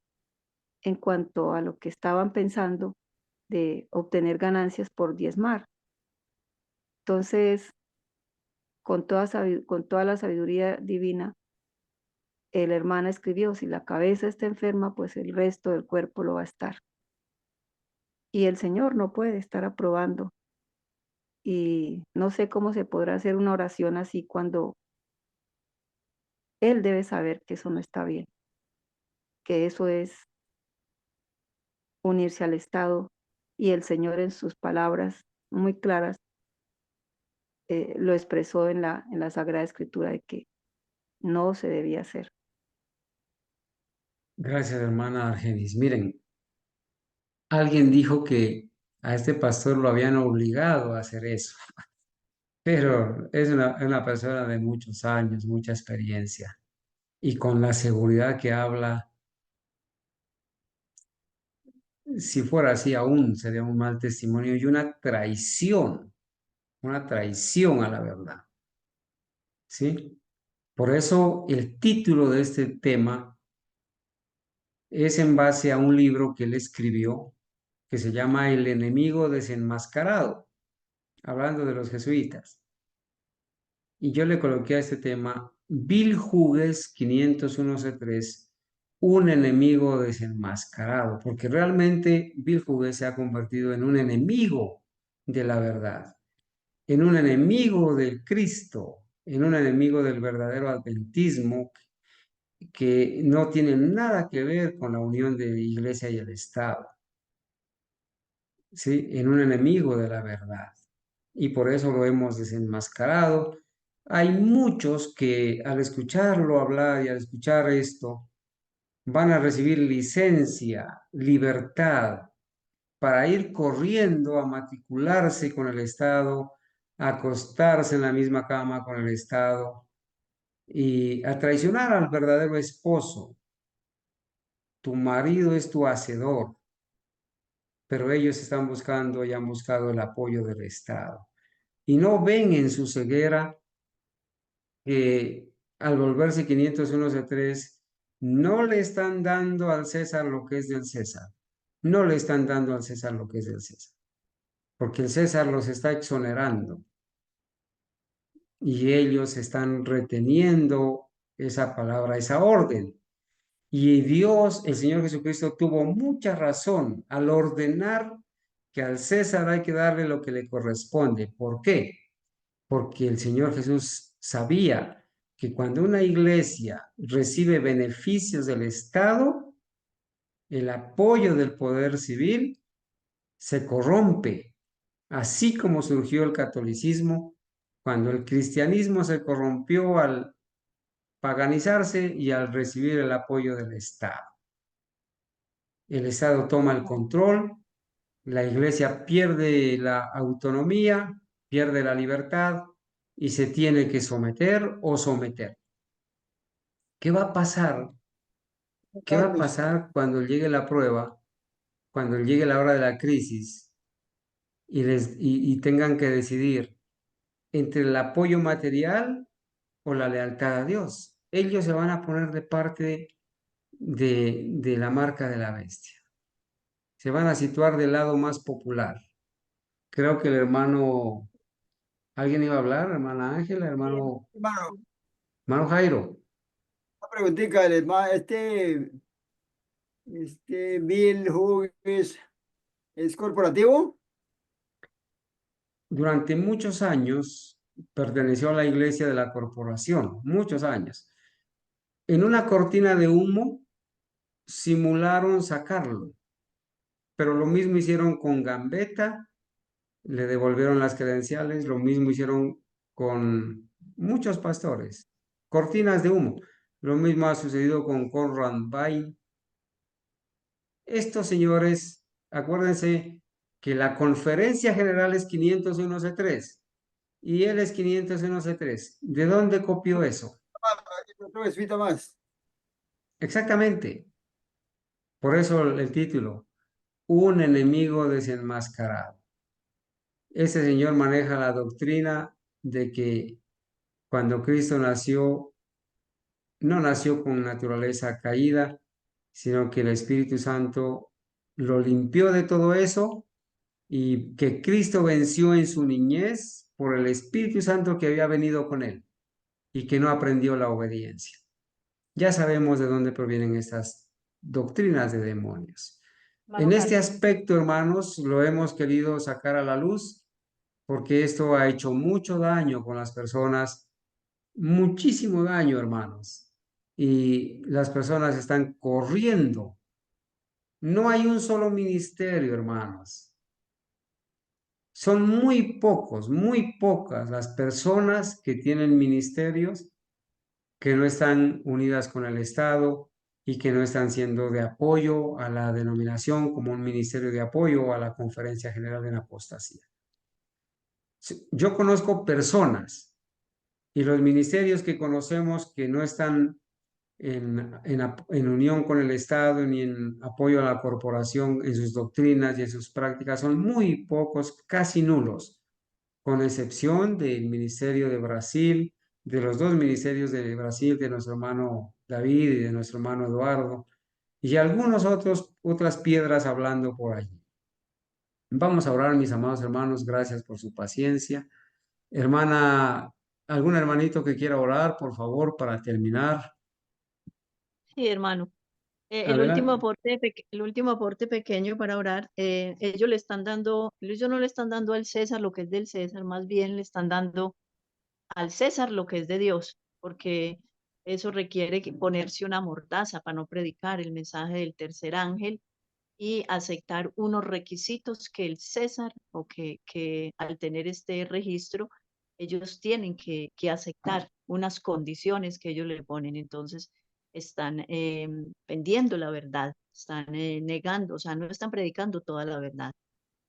en cuanto a lo que estaban pensando de obtener ganancias por diezmar. Entonces, con toda la sabiduría divina, el hermano escribió, si la cabeza está enferma, pues el resto del cuerpo lo va a estar. Y el Señor no puede estar aprobando. Y no sé cómo se podrá hacer una oración así cuando Él debe saber que eso no está bien, que eso es unirse al Estado, y el Señor en sus palabras muy claras lo expresó en la Sagrada Escritura de que no se debía hacer. Gracias, hermana Argenis. Miren, alguien dijo que a este pastor lo habían obligado a hacer eso, pero es una persona de muchos años, mucha experiencia, y con la seguridad que habla, si fuera así aún sería un mal testimonio y una traición a la verdad, ¿sí? Por eso el título de este tema es en base a un libro que él escribió que se llama El enemigo desenmascarado, hablando de los jesuitas. Y yo le coloqué a este tema Bill Hughes 501c3, un enemigo desenmascarado, porque realmente Bill Hughes se ha convertido en un enemigo de la verdad, en un enemigo del Cristo, en un enemigo del verdadero adventismo que no tiene nada que ver con la unión de la Iglesia y el Estado, ¿sí? En un enemigo de la verdad. Y por eso lo hemos desenmascarado. Hay muchos que al escucharlo hablar y al escuchar esto, van a recibir licencia, libertad para ir corriendo a matricularse con el Estado, a acostarse en la misma cama con el Estado y a traicionar al verdadero esposo. Tu marido es tu hacedor, pero ellos están buscando y han buscado el apoyo del Estado. Y no ven en su ceguera que al volverse 501c3 no le están dando al César lo que es del César. No le están dando al César lo que es del César, porque el César los está exonerando y ellos están reteniendo esa palabra, esa orden. Y Dios, el Señor Jesucristo, tuvo mucha razón al ordenar que al César hay que darle lo que le corresponde. ¿Por qué? Porque el Señor Jesús sabía que cuando una iglesia recibe beneficios del Estado, el apoyo del poder civil se corrompe, así como surgió el catolicismo, cuando el cristianismo se corrompió al paganizarse y al recibir el apoyo del Estado. El Estado toma el control, la iglesia pierde la autonomía, pierde la libertad y se tiene que someter o someter. ¿Qué va a pasar? ¿Qué va a Carlos, pasar cuando llegue la prueba, cuando llegue la hora de la crisis y tengan que decidir entre el apoyo material o la lealtad a Dios? Ellos se van a poner de parte de la marca de la bestia. Se van a situar del lado más popular. Creo que el hermano, ¿alguien iba a hablar? Hermana Ángela, Hermano, hermano Jairo. una preguntita, este Bill Hughes es corporativo. Durante muchos años perteneció a la iglesia de la corporación, muchos años. En una cortina de humo simularon sacarlo, pero lo mismo hicieron con Gambetta, le devolvieron las credenciales, lo mismo hicieron con muchos pastores, cortinas de humo. Lo mismo ha sucedido con Conrad Bay. Estos señores, acuérdense que la conferencia general es 501c3 y él es 501c3. ¿De dónde copió eso? Otro jesuita más. Exactamente. Por eso el título, Un enemigo desenmascarado. Ese señor maneja la doctrina de que cuando Cristo nació, no nació con naturaleza caída, sino que el Espíritu Santo lo limpió de todo eso y que Cristo venció en su niñez por el Espíritu Santo que había venido con él y que no aprendió la obediencia. Ya sabemos de dónde provienen estas doctrinas de demonios. En este aspecto, hermanos, lo hemos querido sacar a la luz porque esto ha hecho mucho daño con las personas, muchísimo daño, hermanos. Y las personas están corriendo No hay un solo ministerio, hermanos. Son muy pocas las personas que tienen ministerios que no están unidas con el Estado y que no están siendo de apoyo a la denominación como un ministerio de apoyo a la Conferencia General de la Apostasía. Yo conozco personas y los ministerios que conocemos que no están en unión con el Estado ni en apoyo a la corporación en sus doctrinas y en sus prácticas son muy pocos, casi nulos, con excepción del Ministerio de Brasil, de los dos ministerios de Brasil, de nuestro hermano David y de nuestro hermano Eduardo, y algunos otras piedras hablando por allí. Vamos a orar, mis amados hermanos, gracias por su paciencia. Hermana, ¿algún hermanito que quiera orar, por favor, para terminar? Sí, hermano. Adelante. El último aporte pequeño para orar, ellos no le están dando al César lo que es del César, más bien le están dando al César lo que es de Dios, porque eso requiere ponerse una mordaza para no predicar el mensaje del tercer ángel y aceptar unos requisitos que el César o que al tener este registro, ellos tienen que aceptar unas condiciones que ellos le ponen. Entonces, están vendiendo la verdad, están negando, o sea, no están predicando toda la verdad.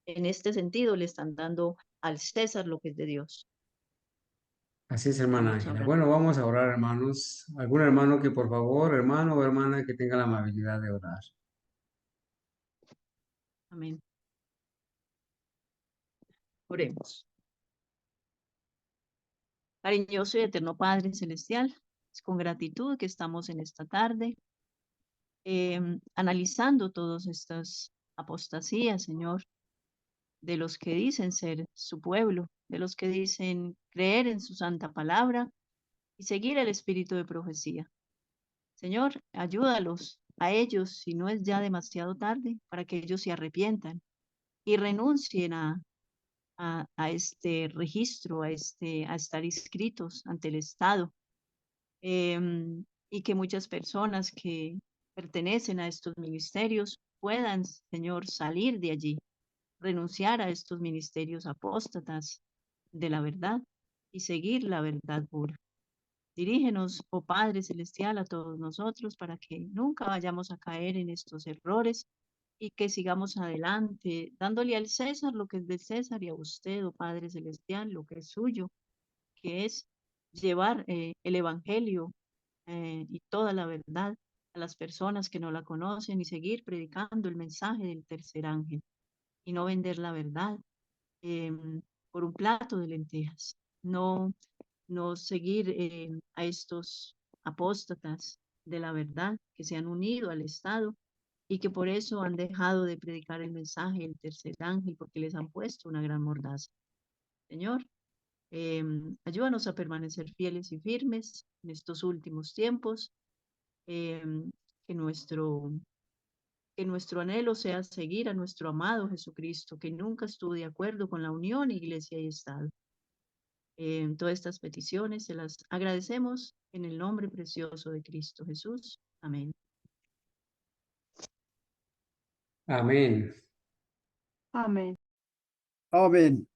En este sentido, le están dando al César lo que es de Dios. Así es, hermana Vamos a Ángela. orar. Bueno, vamos a orar, hermanos. ¿Algún hermano que por favor, hermano o hermana que tenga la amabilidad de orar? Amén. Oremos. Cariñoso y eterno Padre Celestial, es con gratitud que estamos en esta tarde analizando todas estas apostasías, Señor, de los que dicen ser su pueblo, de los que dicen creer en su santa palabra y seguir el espíritu de profecía. Señor, ayúdalos a ellos, si no es ya demasiado tarde, para que ellos se arrepientan y renuncien a este registro, a estar inscritos ante el Estado, y que muchas personas que pertenecen a estos ministerios puedan, Señor, salir de allí, renunciar a estos ministerios apóstatas de la verdad y seguir la verdad pura. Dirígenos, oh Padre Celestial, a todos nosotros para que nunca vayamos a caer en estos errores y que sigamos adelante, dándole al César lo que es del César y a usted, oh Padre Celestial, lo que es suyo, que es llevar el Evangelio y toda la verdad a las personas que no la conocen y seguir predicando el mensaje del tercer ángel y no vender la verdad por un plato de lentejas, no seguir a estos apóstatas de la verdad que se han unido al Estado y que por eso han dejado de predicar el mensaje del tercer ángel porque les han puesto una gran mordaza. Señor, ayúdanos a permanecer fieles y firmes en estos últimos tiempos, em, que que nuestro anhelo sea seguir a nuestro amado Jesucristo, que nunca estuvo de acuerdo con la unión, iglesia y Estado. Todas estas peticiones se las agradecemos en el nombre precioso de Cristo Jesús. Amén. Amén. Amén. Amén.